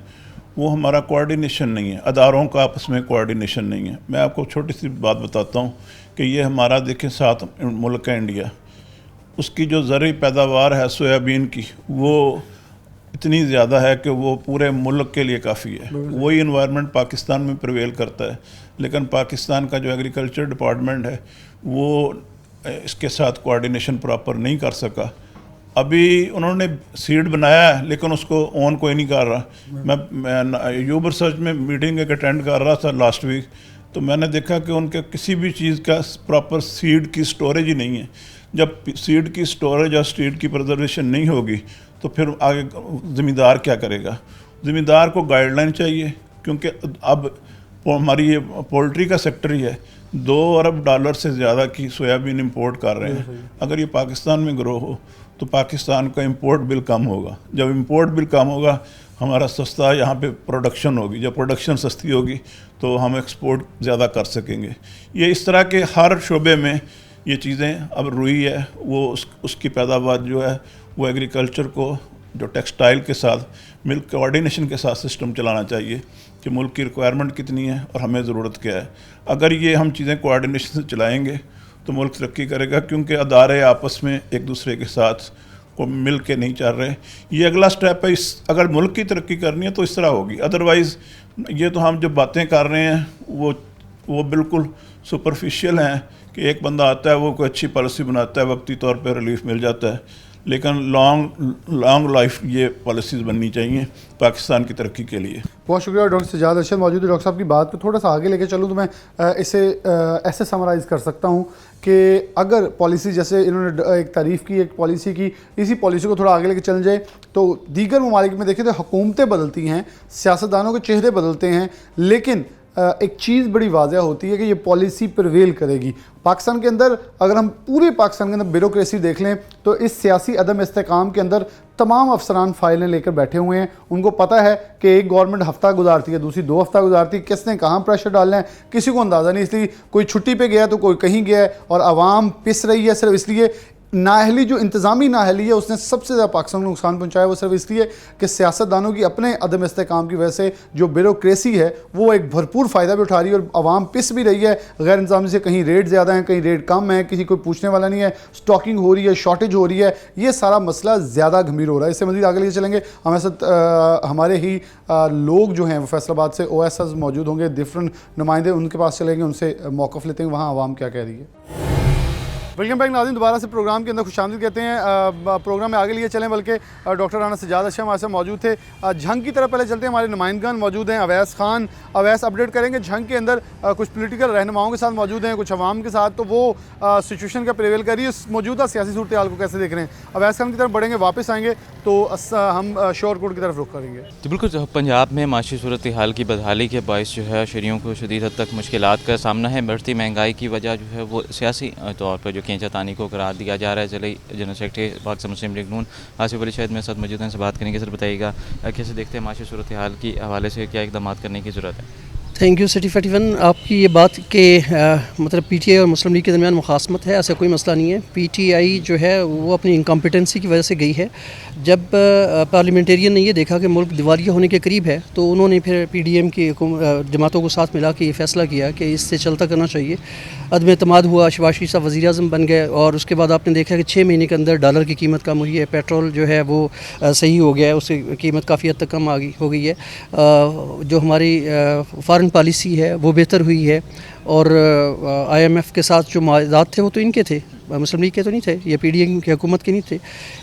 वो हमारा कोऑर्डिनेशन नहीं है, अदारों का आपस में कोऑर्डिनेशन नहीं है। मैं आपको छोटी सी बात बताता हूँ कि ये हमारा देखें 7 मुल्क है इंडिया, उसकी जो ज़रूरी पैदावार है सोयाबीन की वो इतनी ज़्यादा है कि वो पूरे मुल्क के लिए काफ़ी है। वही इन्वायरमेंट पाकिस्तान में प्रिवेल करता है, लेकिन पाकिस्तान का जो एग्रीकल्चर डिपार्टमेंट है वो इसके साथ कोऑर्डिनेशन प्रॉपर नहीं कर सका। अभी उन्होंने सीड बनाया है लेकिन उसको ऑन कोई नहीं कर रहा। मैं यूब रिसर्च में मीटिंग एक अटेंड कर रहा था लास्ट वीक, तो मैंने देखा कि उनके किसी भी चीज़ का प्रॉपर सीड की स्टोरेज ही नहीं है। जब सीड की स्टोरेज और सीड की प्रिजर्वेशन नहीं होगी तो फिर आगे ज़मींदार क्या करेगा? ज़मींदार को गाइडलाइन चाहिए, क्योंकि अब हमारी ये पोल्ट्री का सेक्टर ही है, $2 अरब से ज़्यादा की सोयाबीन इंपोर्ट कर रहे हैं। अगर ये पाकिस्तान में ग्रो हो तो पाकिस्तान का इंपोर्ट बिल कम होगा। जब इंपोर्ट बिल कम होगा हमारा सस्ता यहाँ पे प्रोडक्शन होगी, जब प्रोडक्शन सस्ती होगी तो हम एक्सपोर्ट ज़्यादा कर सकेंगे। ये इस तरह के हर शोबे में ये चीज़ें अब रुई है, वो उसकी पैदावार जो है वो एग्रीकल्चर को जो टेक्सटाइल के साथ मिल्क कोऑर्डिनेशन के साथ सिस्टम चलाना चाहिए कि मुल्क की रिक्वायरमेंट कितनी है और हमें ज़रूरत क्या है। अगर ये हम चीज़ें कोऑर्डिनेशन से चलाएँगे तो मुल्क तरक्की करेगा, क्योंकि अदारे आपस में एक दूसरे के साथ को मिल के नहीं चल रहे। ये अगला स्टेप है। इस अगर मुल्क की तरक्की करनी है तो इस तरह होगी, अदरवाइज़ ये तो हम जो बातें कर रहे हैं वो बिल्कुल सुपरफिशियल हैं कि एक बंदा आता है वो कोई अच्छी पॉलिसी बनाता है, वक्ती तौर पे रिलीफ मिल जाता है, लेकिन लॉन्ग लाइफ ये पॉलिसीज़ बननी चाहिए पाकिस्तान की तरक्की के लिए। बहुत शुक्रिया। डॉक्टर सजाद अरशद मौजूद है। डॉक्टर साहब की बात को थोड़ा सा आगे लेके चलूँ तो मैं इसे ऐसे समराइज़ कर सकता हूँ कि अगर पॉलिसी जैसे इन्होंने एक तारीफ़ की एक पॉलिसी की, इसी पॉलिसी को थोड़ा आगे लेके चल जाए तो दीगर ममालिक में देखें तो हुकूमतें बदलती हैं, सियासतदानों के चेहरे बदलते हैं, लेकिन एक चीज़ बड़ी वाज़ह होती है कि ये पॉलिसी प्रिवेल करेगी। पाकिस्तान के अंदर अगर हम पूरे पाकिस्तान के अंदर ब्यूरोक्रेसी देख लें तो इस सियासी अदम इस्तेकाम के अंदर तमाम अफसरान फाइलें लेकर बैठे हुए हैं। उनको पता है कि एक गवर्नमेंट हफ्ता गुजारती है, दूसरी 2 हफ्ता गुजारती है, किसने कहाँ प्रेशर डालना है किसी को अंदाज़ा नहीं। इसलिए कोई छुट्टी पे गया तो कोई कहीं गया है और आवाम पिस रही है सिर्फ इसलिए। नाअहली जो इंतज़ामी नाअहली है उसने सबसे ज़्यादा पाकिस्तान को नुकसान पहुंचाया, वो सिर्फ इसलिए कि सियासतदानों की अपने अदम इस्तेकाम की वजह से जो ब्यूरोक्रेसी है वो एक भरपूर फ़ायदा भी उठा रही है और आवाम पिस भी रही है गैर इंतज़ामी से। कहीं रेट ज़्यादा है, कहीं रेट कम है, किसी कोई पूछने वाला नहीं है, स्टॉकिंग हो रही है, शॉर्टेज हो रही है, ये सारा मसला ज़्यादा गंभीर हो रहा है। इससे मज़ीद आगे लेके चलेंगे। हमारे साथ हमारे ही लोग जो हैं वो फैसलाबाद से OSS मौजूद होंगे, डिफरेंट नुमाइंदे, उनके पास चलेंगे, उनसे मौक़िफ़ लेते हैं वहाँ आवाम क्या कह रही है। वेलकम बैक नाज़रीन, दोबारा से प्रोग्राम के अंदर खुशामदीद कहते हैं। प्रोग्राम में आगे लिए चलें, बल्कि डॉक्टर राना सजाद अरशद हमारे साथ मौजूद थे। झंग की तरफ पहले चलते हैं, हमारे नुमाइंदगान मौजूद हैं। अवैस खान, अवैस अपडेट करेंगे झंग के अंदर कुछ पोलिटिकल रहनुमाओं के साथ मौजूद हैं, कुछ अवाम के साथ, तो वो सिचुएशन का प्रिवेल कर रही है, मौजूदा सियासी सूरत हाल को कैसे देख रहे हैं। अवैस खान की तरफ बढ़ेंगे, वापस आएंगे तो हम शोरकोट की तरफ रुख करेंगे। तो बिल्कुल पंजाब में माशी सूरत हाल की बदहाली के बायस जो है शहरियों को शदीद हद तक मुश्किलात का सामना है। बढ़ती महंगाई की वजह जो है वो सियासी तौर पर जो खींचातानी को करार दिया जा रहा है। चले जनरल सेक्रेटरी पाकिस्तान मुस्लिम लीग नून आसिफ अली शायद मेरे साथ मौजूद हैं, से बात करेंगे। सर बताइएगा कैसे देखते हैं माशी सूरत हाल की हवाले से, क्या इकदाम करने की ज़रूरत है? Thank you city 41। आपकी ये बात कि मतलब PTI और मुस्लिम लीग के दरमियान मुखासमत है, ऐसा कोई मसला नहीं है। PTI जो है वो अपनी इनकम्पिटेंसी की वजह से गई है। जब पार्लियामेंटेरियन ने ये देखा कि मुल्क दिवालिया होने के करीब है तो उन्होंने फिर PDM की जमातों को साथ मिला के ये फ़ैसला किया कि इससे चलता करना चाहिए। अदम एतमाद हुआ, शहबाज शरीफ साहब वज़ीर आज़म बन गए और उसके बाद आपने देखा कि 6 महीने के अंदर डॉलर की कीमत कम हुई है, पेट्रोल जो है वो सही हो गया है, उसकी कीमत काफ़ी हद तक कम हो गई है। जो हमारी फ़ॉरेन पॉलिसी है वो बेहतर हुई है और IMF के साथ जो माहदात थे वो तो इनके थे, मुस्लिम लीग के तो नहीं थे, ये PDM की हुकूमत के नहीं थे।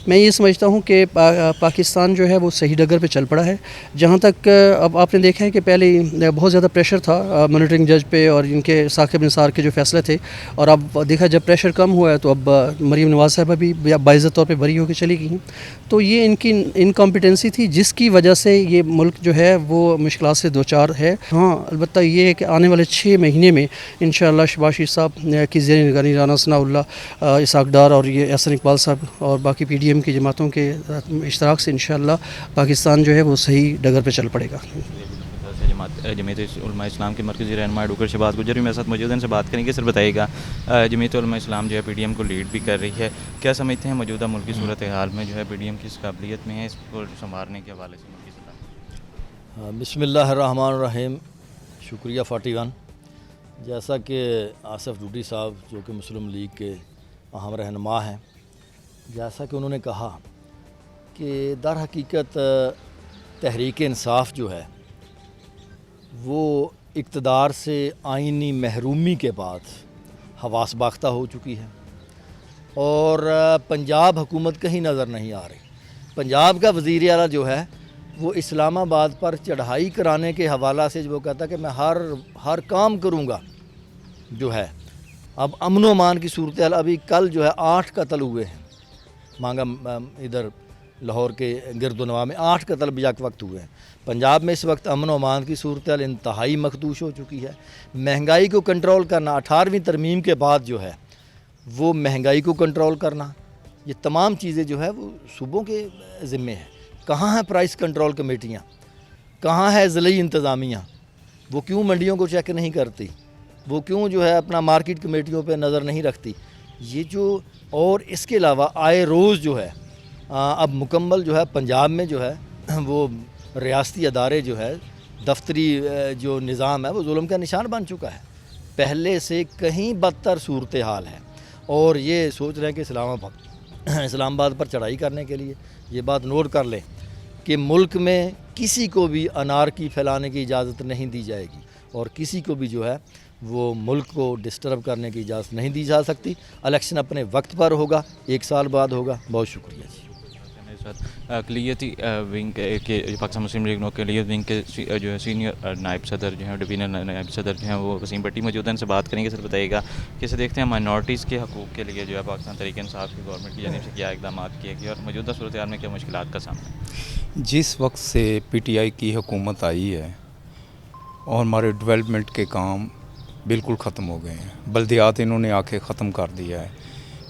मैं ये समझता हूँ कि पाकिस्तान जो है वो सही डगर पे चल पड़ा है। जहाँ तक अब आपने देखा है कि पहले बहुत ज़्यादा प्रेशर था मॉनिटरिंग जज पे और इनके साकिब निसार के जो फैसले थे, और अब देखा जब प्रेशर कम हुआ है तो अब मरीम नवाज साहबा भी बाइज़्ज़त तौर पे बरी होकर चली गई हैं। तो ये इनकी इनकॉम्पिटेंसी थी जिसकी वजह से ये मुल्क जो है वो मुश्किलात से दो चार है। हाँ, अलबत्ता ये है कि आने वाले 6 महीने में इंशाअल्लाह शहबाज शरीफ साहब की ज़ेर निगरानी राना सनाउल्लाह, इसाक डार और ये एहसन इकबाल साहब और बाकी PDM की जमातों के इश्तराक से इंशाअल्लाह पाकिस्तान जो है वो सही डगर पे चल पड़ेगा। जमीयत उलमा इस्लाम के मरकज़ी रहनुमा डॉक्टर शहबाज गुजर भी मेरे साथ मौजूद हैं, इनसे बात करेंगे। सर बताइएगा, जमीयत उलमा इस्लाम जो है PDM को लीड भी कर रही है, क्या समझते हैं मौजूदा मुल्क की सूरत हाल में जो है PDM किस काबिलियत में है इसको संवारने के हवाले से मुल्क की सलाह? बिस्मिल्लाहिर्रहमानिर्रहीम। शुक्रिया 41। जैसा कि आसिफ डूडी साहब जो कि मुस्लिम लीग के अहम रहनुमा हैं, जैसा कि उन्होंने कहा कि दर हकीकत तहरीक इंसाफ जो है वो इक़्तिदार से आइनी महरूमी के बाद हवास बाख्ता हो चुकी है और पंजाब हुकूमत कहीं नज़र नहीं आ रही। पंजाब का वज़ीर आला जो है वो इस्लामाबाद पर चढ़ाई कराने के हवाला से जो कहता कि मैं हर काम करूँगा जो है। अब अमन व अमान की सूरत हाल, अभी कल जो है 8 कत्ल हुए हैं मांगा इधर लाहौर के गिरदोनवा में 8 कत्ल बिजक वक्त हुए हैं। पंजाब में इस वक्त अमन व अमान की सूरत हाल इंतहाई मखदूश हो चुकी है। महंगाई को कंट्रोल करना 18वीं तरमीम के बाद जो है वो महंगाई को कंट्रोल करना, ये तमाम चीज़ें जो है वो सूबों के ज़िम्मे है। कहाँ है प्राइस कंट्रोल कमेटियाँ, कहाँ है ज़िली इंतज़ामिया, वो क्यों मंडियों को चेक नहीं करती, वो क्यों जो है अपना मार्केट कमेटियों पे नज़र नहीं रखती। ये जो और इसके अलावा आए रोज़ जो है अब मुकम्मल जो है पंजाब में जो है वो रियासती अदारे जो है दफ्तरी जो निज़ाम है वो जुल्म का निशान बन चुका है। पहले से कहीं बदतर सूरत हाल है और ये सोच रहे हैं कि इस्लामाबाद पर चढ़ाई करने के लिए। ये बात नोट कर लें कि मुल्क में किसी को भी अनारकी फैलाने की इजाज़त नहीं दी जाएगी और किसी को भी जो है वो मुल्क को डिस्टर्ब करने की इजाज़त नहीं दी जा सकती। इलेक्शन अपने वक्त पर होगा, 1 साल बाद होगा। बहुत शुक्रिया जी। अक़लियती विंग के पाकिस्तान मुस्लिम लीग अक़लियत विंग के जो है सीनियर नायब सदर जो हैं, डिवीजनल नायब सदर जो हैं वो वसीम भट्टी मौजूद हैं, इनसे बात करेंगे। सर बताइएगा कैसे देखते हैं माइनॉरिटीज़ के हकूक़ के लिए जो है पाकिस्तान तहरीक इंसाफ की गवर्नमेंट की जानिब से क्या इक़दाम किए गए और मौजूदा सूरत हाल में क्या मुश्किलात का सामना? जिस वक्त से PTI की हुकूमत आई है और हमारे डेवलपमेंट के काम बिल्कुल ख़त्म हो गए हैं। बल्दियात इन्होंने आके ख़त्म कर दिया है।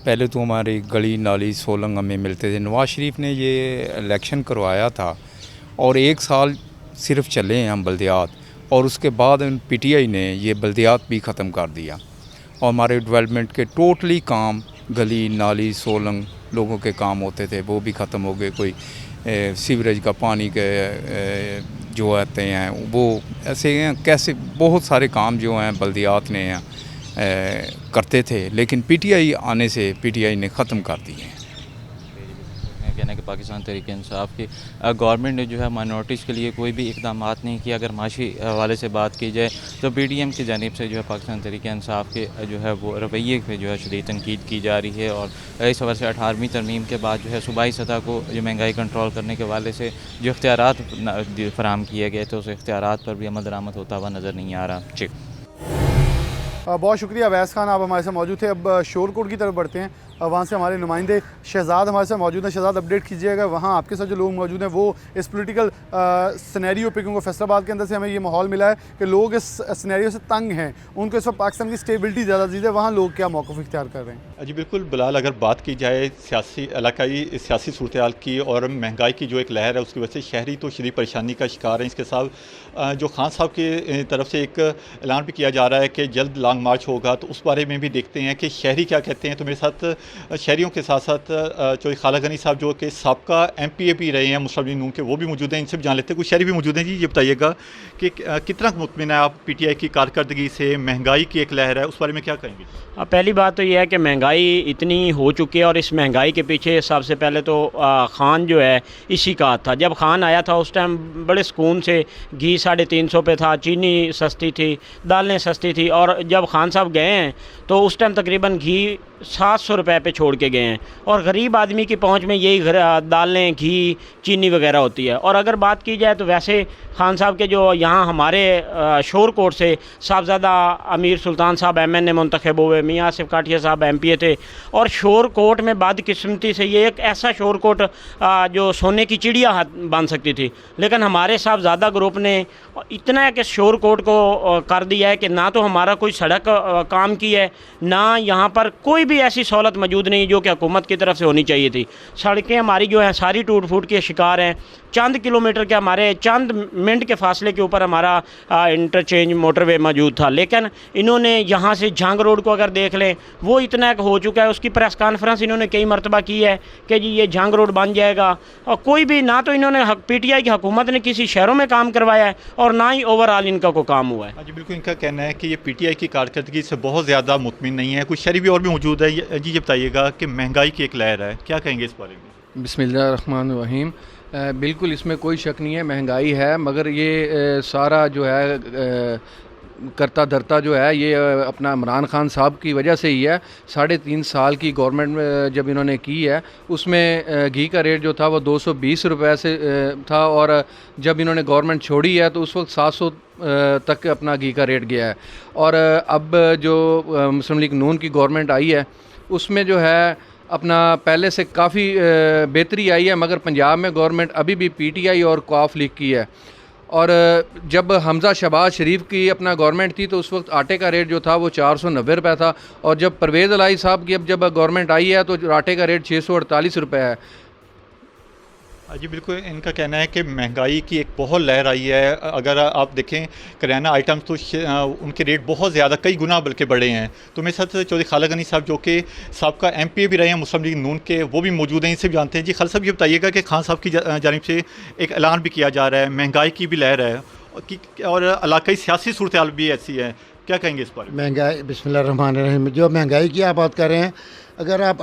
पहले तो हमारी गली नाली सोलंग हमें मिलते थे। नवाज़ शरीफ ने ये इलेक्शन करवाया था और 1 साल सिर्फ चले हैं हम बल्दियात, और उसके बाद PTI ने ये बल्दियात भी ख़त्म कर दिया और हमारे डेवलपमेंट के टोटली काम गली नाली सोलंग लोगों के काम होते थे वो भी ख़त्म हो गए। कोई सीवरेज का पानी के जो आते हैं वो ऐसे हैं, कैसे बहुत सारे काम जो हैं बल्दियात ने करते थे, लेकिन PTI आने से PTI ने ख़त्म कर दिए हैं। कहना है कि पाकिस्तान तहरीक इंसाफ की गवर्नमेंट ने जो है माइनॉरिटीज़ के लिए कोई भी इक़दाम नहीं किया। अगर माशी हवाले से बात की जाए तो PDM की जानिब से जो है पाकिस्तान तहरीक इंसाफ के जो है वो रवैये पे जो है शदीद तनकीद की जा रही है और इस हवाले से 18वीं तरमीम के बाद जो है सूबाई सतह को जो महंगाई कंट्रोल करने के हवाले से जो इख्तियारात फराहम किए गए थे उस इख्तियारात पर भी अमल दरामद होता हुआ नज़र नहीं आ रहा। जी बहुत शुक्रिया अवैस खान, आप हमारे साथ मौजूद थे। अब शोरकोट की तरफ बढ़ते हैं, वहाँ से हमारे नुमाइंदे शहजाद हमारे साथ मौजूद हैं। शहजाद अपडेट कीजिएगा, वहाँ आपके साथ जो लोग मौजूद हैं वो इस पॉलिटिकल सिनेरियो पे, क्योंकि फैसलाबाद के अंदर से हमें ये माहौल मिला है कि लोग इस सिनेरियो से तंग हैं, उनको इस वक्त पाकिस्तान की स्टेबिलिटी ज़्यादा चीज़ है, वहाँ लोग क्या मौक़िफ़ इख्तियार कर रहे हैं? जी बिल्कुल बिलाल, अगर बात की जाए सियासी इलाकाई सियासी सूरत हाल की और महंगाई की जो एक लहर है उसकी वजह से शहरी तो शदीद परेशानी का शिकार हैं। इसके साथ जो खान साहब की तरफ से एक ऐलान भी किया जा रहा है कि जल्द लॉन्ग मार्च होगा, तो उस बारे में भी देखते हैं कि शहरी क्या कहते हैं। तो मेरे साथ शहरियों के साथ साथ चौधरी खाला गनी साहब जो कि साबका MPA भी रहे हैं मुस्लिम लीग नून के, वो भी मौजूद हैं, इनसे भी जान लेते हैं। कुछ शहरी भी मौजूद हैं। जी ये बताइएगा कि कितना मुतमिन है आप PTI की कारकर्दगी से? महंगाई की एक लहर है, उस बारे में क्या कहेंगे? पहली बात तो ये है कि महंगाई इतनी हो चुकी है और इस महंगाई के पीछे सबसे पहले तो खान जो है इसी का हाथ था। जब खान आया था उस टाइम बड़े सुकून से घी 350 पे था, चीनी सस्ती थी, दालें सस्ती थी, और जब खान साहब गए हैं तो उस टाइम तकरीबन घी 700 रुपए पे छोड़ के गए हैं, और गरीब आदमी की पहुंच में यही दालें, घी, चीनी वगैरह होती है। और अगर बात की जाए तो वैसे खान साहब के जो यहाँ हमारे शोर कोट से साहबजादा अमीर सुल्तान साहब MNA मुंतखब हुए, मियाँ आसिफ काठिया साहब MPA थे, और शोर कोट में बदकिस्मती से ये एक ऐसा शोर कोट जो सोने की चिड़िया बन सकती थी, लेकिन हमारे साहबजादा ग्रुप ने इतना है कि शोर कोट को कर दिया है कि ना तो हमारा कोई सड़क काम की है, ना यहाँ पर कोई भी ऐसी सहूलत मौजूद नहीं जो कि हुकूमत की तरफ से होनी चाहिए थी। सड़कें हमारी जो हैं सारी टूट फूट के शिकार हैं। चंद किलोमीटर के, हमारे चंद मिनट के फासले के ऊपर हमारा इंटरचेंज मोटरवे मौजूद था, लेकिन इन्होंने यहाँ से जंग रोड को अगर देख लें वो इतना एक हो चुका है। उसकी प्रेस कॉन्फ्रेंस इन्होंने कई मरतबा की है कि जी ये जंग रोड बन जाएगा, और कोई भी ना तो इन्होंने PTI की हुकूमत ने किसी शहरों में काम करवाया है और ना ही ओवरऑल इनका कोई काम हुआ है। जी बिल्कुल, इनका कहना है कि ये PTI की कारकर्दगी से बहुत ज़्यादा मुतमिन नहीं है। कुछ शहरी भी और भी मौजूद है। जी ये बताइएगा कि महंगाई की एक लहर है, क्या कहेंगे इस बारे में? बिस्मिल्लाहिर्रहमानिर्रहीम। बिल्कुल इसमें कोई शक नहीं है, महंगाई है, मगर ये सारा जो है करता धरता जो है ये अपना इमरान खान साहब की वजह से ही है। 3.5 साल की गवर्नमेंट जब इन्होंने की है उसमें घी का रेट जो था वो 220 रुपये से था, और जब इन्होंने गवर्नमेंट छोड़ी है तो उस वक्त 700 तक अपना घी का रेट गया है। और अब जो मुस्लिम लीग नून की गवर्नमेंट आई है उसमें जो है अपना पहले से काफ़ी बेहतरी आई है, मगर पंजाब में गवर्नमेंट अभी भी PTI और कॉफ लीग की है। और जब हमज़ा शहबाज शरीफ की अपना गवर्नमेंट थी तो उस वक्त आटे का रेट जो था वो 490 रुपये था, और जब परवेज़ इलाही साहब की अब जब गवर्नमेंट आई है तो आटे का रेट 648 रुपये है। जी बिल्कुल, इनका कहना है कि महंगाई की एक बहुत लहर आई है। अगर आप देखें करियाना आइटम्स तो उनके रेट बहुत ज़्यादा, कई गुना बल्कि बढ़े हैं। तो मेरे साथ चौधरी खाला गनी साहब जो कि साबका MPA भी रहे हैं मुस्लिम लीग नून के, वो भी मौजूद हैं, इनसे भी जानते हैं। जी खाला साहब ये बताइएगा कि खान साहब की जानिब से एक ऐलान भी किया जा रहा है, महंगाई की भी लहर है और इलाकाई सियासी सूरत हाल भी ऐसी है, क्या कहेंगे इस बारे में? महंगाई, बिस्मिल्लाहिर्रहमानिर्रहीम, जो महंगाई की आप बात कर रहे हैं, अगर आप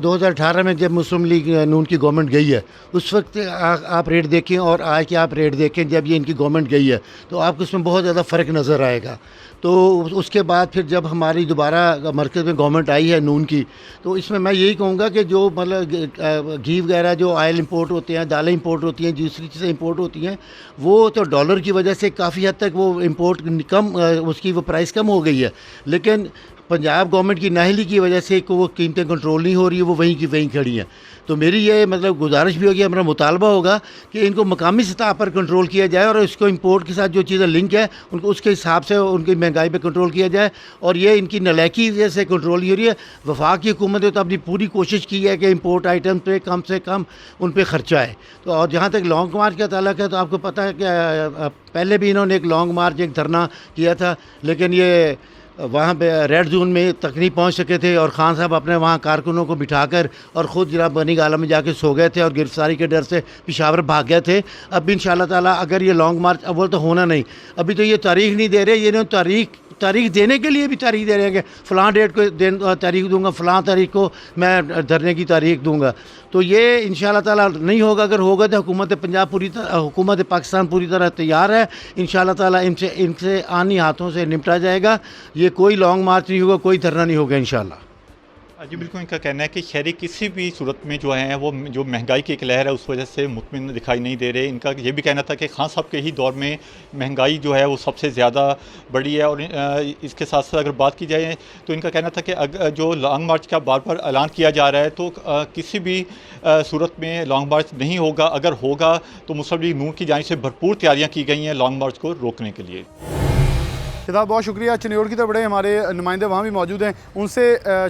2018 में जब मुस्लिम लीग नून की गवर्नमेंट गई है उस वक्त आप रेट देखें और आज के आप रेट देखें जब ये इनकी गवर्नमेंट गई है तो आपको उसमें बहुत ज़्यादा फ़र्क नज़र आएगा। तो उसके बाद फिर जब हमारी दोबारा मरकज़ में गवर्नमेंट आई है नून की, तो इसमें मैं यही कहूँगा कि जो मतलब घी वगैरह जो ऑयल इंपोर्ट होते हैं, दालें इंपोर्ट होती हैं, दूसरी चीज़ें इंपोर्ट होती हैं, वो तो डॉलर की वजह से काफ़ी हद तक वो इंपोर्ट कम, उसकी वो प्राइस कम हो गई है, लेकिन पंजाब गवर्नमेंट की नाअहली की वजह से वो कीमतें कंट्रोल नहीं हो रही है, वो वहीं की वहीं खड़ी हैं। तो मेरी ये मतलब गुजारिश भी होगी, हमारा मुतालबा होगा कि इनको मकामी सतह पर कंट्रोल किया जाए और इसको इंपोर्ट के साथ जो चीज़ें लिंक है उनको उसके हिसाब से उनकी महंगाई पे कंट्रोल किया जाए। और ये इनकी नलायकी वजह से कंट्रोल नहीं हो रही है। वफाक की हुकूमत ने तो अपनी पूरी कोशिश की है कि इंपोर्ट आइटम पे कम से कम उन पर ख़र्चा है। तो और जहाँ तक लॉन्ग मार्च का ताल्लुक है तो आपको पता है कि पहले भी इन्होंने एक लॉन्ग मार्च, एक धरना किया था, लेकिन ये वहाँ पे रेड जोन में तक नहीं पहुँच सके थे और ख़ान साहब अपने वहाँ कारकुनों को बिठाकर और ख़ुद जनाब बनी गाला में जाके सो गए थे और गिरफ्तारी के डर से पेशावर भाग गए थे। अब इंशाअल्लाह ताला अगर ये लॉन्ग मार्च, अव्वल तो होना नहीं, अभी तो ये तारीख नहीं दे रहे, ये तारीख देने के लिए भी तारीख दे रहे हैं कि फ़लाँ डेट को तारीख दूंगा, फ़लाँ तारीख को मैं धरने की तारीख दूंगा। तो ये इंशाअल्लाह ताला नहीं होगा। अगर होगा तो हुकूमत पंजाब हुकूमत पाकिस्तान पूरी तरह तैयार है। इंशाअल्लाह ताला इनसे आनी हाथों से निपटा जाएगा। ये कोई लॉन्ग मार्च नहीं होगा, कोई धरना नहीं होगा इंशाअल्लाह। जी बिल्कुल, इनका कहना है कि शहरी किसी भी सूरत में जो है वो जो महंगाई की एक लहर है उस वजह से मुतमिन दिखाई नहीं दे रहे। इनका ये भी कहना था कि खान साहब के ही दौर में महंगाई जो है वो सबसे ज़्यादा बढ़ी है। और इसके साथ साथ अगर बात की जाए तो इनका कहना था कि अगर जो लॉन्ग मार्च का बार बार ऐलान किया जा रहा है तो किसी भी सूरत में लॉन्ग मार्च नहीं होगा। अगर होगा तो मुस्लिम लीग नून की जानिब से भरपूर तैयारियाँ की गई हैं लॉन्ग मार्च को रोकने के लिए। शादाब बहुत शुक्रिया। चिन्योट की तरफ बड़े हमारे नुमाइंदे वहाँ भी मौजूद हैं, उनसे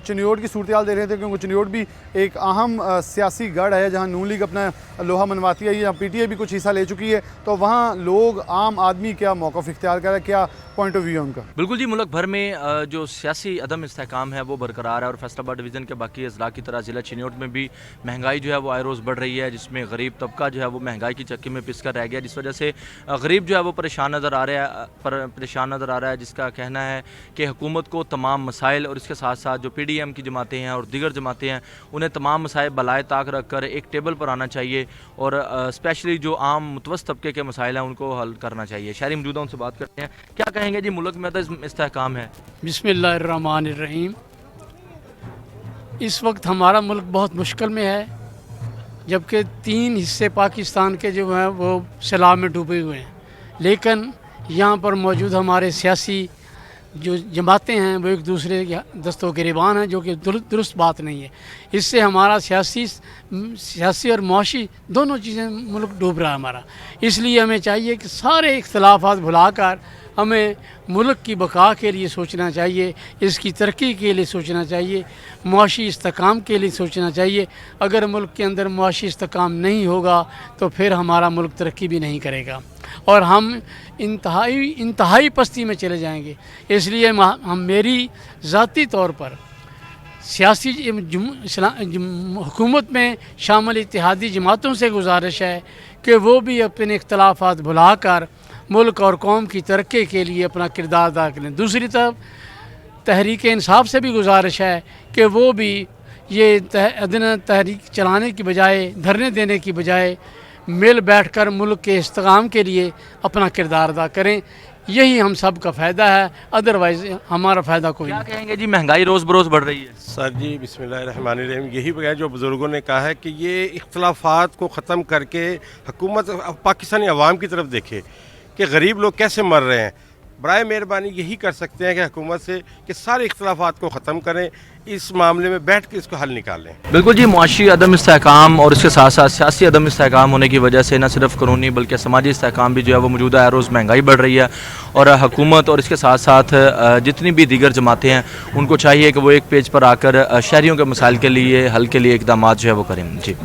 चिन्योट की सूरत हाल दे रहे थे क्योंकि चिन्योट भी एक अहम सियासी गढ़ है जहाँ नून लीग अपना लोहा मनवाती है, यहाँ PTI भी कुछ हिस्सा ले चुकी है। तो वहाँ लोग आम आदमी क्या मौक़िफ़ इख्तियार कर रहा है, क्या पॉइंट ऑफ व्यू है उनका? बिल्कुल जी, मुल्क भर में जो सियासी अदम इस्तेहकाम है वो बरकरार है और फैसलाबाद डिवीज़न के बाकी अजला की तरह ज़िला चिन्योट में भी महंगाई जो है वो आए रोज़ बढ़ रही है, जिसमें गरीब तबका जो है वो महंगाई की चक्की में पिसकर रह गया, जिस वजह से गरीब जो है वो परेशान नज़र आ रहा है, जिसका कहना है कि हुकूमत को तमाम मसाइल और इसके साथ साथ जो PDM की जमातें हैं और दीगर जमातें हैं उन्हें तमाम मसाइल बलाए ताक रख कर एक टेबल पर आना चाहिए और स्पेशली जो आम मुतवस्सित तबके के मसाइल हैं उनको हल करना चाहिए। शहरी मौजूदा उनसे बात करते हैं, क्या कहेंगे जी, मुल्क में इस्तेहकाम है? बिस्मिल्लाहिर्रहमानिर्रहीम। इस वक्त हमारा मुल्क बहुत मुश्किल में है, जबकि 3 हिस्से पाकिस्तान के जो हैं वो सैलाब में डूबे हुए हैं, लेकिन यहाँ पर मौजूद हमारे सियासी जो जमातें हैं वो एक दूसरे के दस्तों गिरेबान हैं, जो कि दुरुस्त बात नहीं है। इससे हमारा सियासी और मुआशी दोनों चीज़ें मुल्क डूब रहा है हमारा। इसलिए हमें चाहिए कि सारे इख्तलाफात भुलाकर हमें मुल्क की बका के लिए सोचना चाहिए, इसकी तरक्की के लिए सोचना चाहिए, मुआशी इस्तेहकाम के लिए सोचना चाहिए। अगर मुल्क के अंदर मुआशी इस्तेहकाम नहीं होगा तो फिर हमारा मुल्क तरक्की भी नहीं करेगा और हम इंतहाई पस्ती में चले जाएंगे। इसलिए हम मेरी ज़ाती तौर पर सियासी हुकूमत में शामिल इत्तेहादी जमातों से गुजारिश है कि वो भी अपने इख्तलाफात भुलाकर मुल्क और कौम की तरक्की के लिए अपना किरदार अदा करें। दूसरी तरफ तहरीक इंसाफ से भी गुजारिश है कि वो भी ये तहरीक चलाने की बजाय, धरने देने की बजाय मिल बैठकर मुल्क के इस्तेहकाम के लिए अपना किरदार अदा करें। यही हम सब का फ़ायदा है, अदरवाइज़ हमारा फ़ायदा कोई नहीं। क्या कहेंगे जी, महंगाई रोज़ बरोज़ बढ़ रही है? सर जी बिस्मिल्लाहिर्रहमानिर्रहीम, यही बगैर जो बुज़ुर्गों ने कहा है कि ये इख्तलाफात को ख़त्म करके हुकूमत पाकिस्तानी अवाम की तरफ देखे कि गरीब लोग कैसे मर रहे हैं। बराए मेहरबानी यही कर सकते हैं कि हुकूमत से कि सारे इख्तलाफात को ख़त्म करें, इस मामले में बैठ के इसको हल निकालें। बिल्कुल जी, मुआशी अदम इस्तेहकाम और इसके साथ साथ सियासी अदम इस्तेहकाम होने की वजह से न सिर्फ कानूनी बल्कि समाजी इस्तेहकाम भी जो है वो मौजूदा है, रोज़ महंगाई बढ़ रही है और हुकूमत और इसके साथ साथ जितनी भी दीगर जमातें हैं उनको चाहिए कि वो एक पेज पर आकर शहरियों के मसाइल के लिए हल के लिए इक़दाम जो है वो करें। जी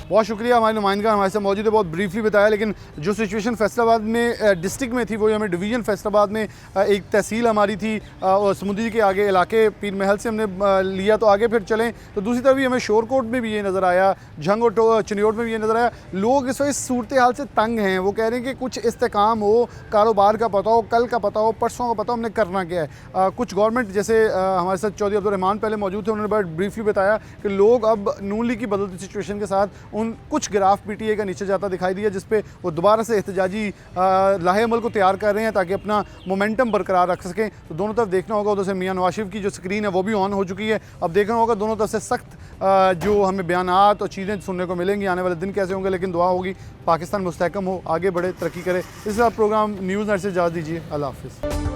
बहुत शुक्रिया। हमारे नुमाइंदगा हमारे साथ मौजूद है, बहुत ब्रीफली बताया, लेकिन जो सिचुएशन फैसलाबाद में डिस्ट्रिक्ट में थी वो हमें डिवीज़न फैसलाबाद में एक तहसील हमारी थी और समुद्री के आगे इलाके पीर महल से हमने लिया तो आगे फिर चलें तो दूसरी तरफ भी हमें शोरकोट में भी ये नज़र आया, झंग और चिन्योट में भी ये नज़र आया। लोग इस वक्त सूरत हाल से तंग हैं, वो कह रहे हैं कि कुछ इस्तेहकाम हो, कारोबार का पता हो, कल का पता हो, परसों का पता हो, हमने करना क्या है। कुछ गवर्नमेंट जैसे हमारे साथ चौधरी अब्दुर्रहमान पहले मौजूद थे, उन्होंने बहुत ब्रीफली बताया कि लोग अब नून लीग की बदलती सिचुएशन के साथ कुछ ग्राफ PTI का नीचे जाता दिखाई दिया जिस पे वो दोबारा से एहतजाजी लाहे अमल को तैयार कर रहे हैं ताकि अपना मोमेंटम बरकरार रख सकें। तो दोनों तरफ देखना होगा, उधर से मियां नवाज शरीफ की जो स्क्रीन है वो भी ऑन हो चुकी है। अब देखना होगा दोनों तरफ से सख्त जो हमें बयानात और चीज़ें सुनने को मिलेंगी, आने वाले दिन कैसे होंगे, लेकिन दुआ होगी पाकिस्तान मुस्तहकम हो, आगे बढ़े, तरक्की करे। इस प्रोग्राम न्यूज़ नेट से इजाज़त दीजिए। अल्लाह हाफ़िज़।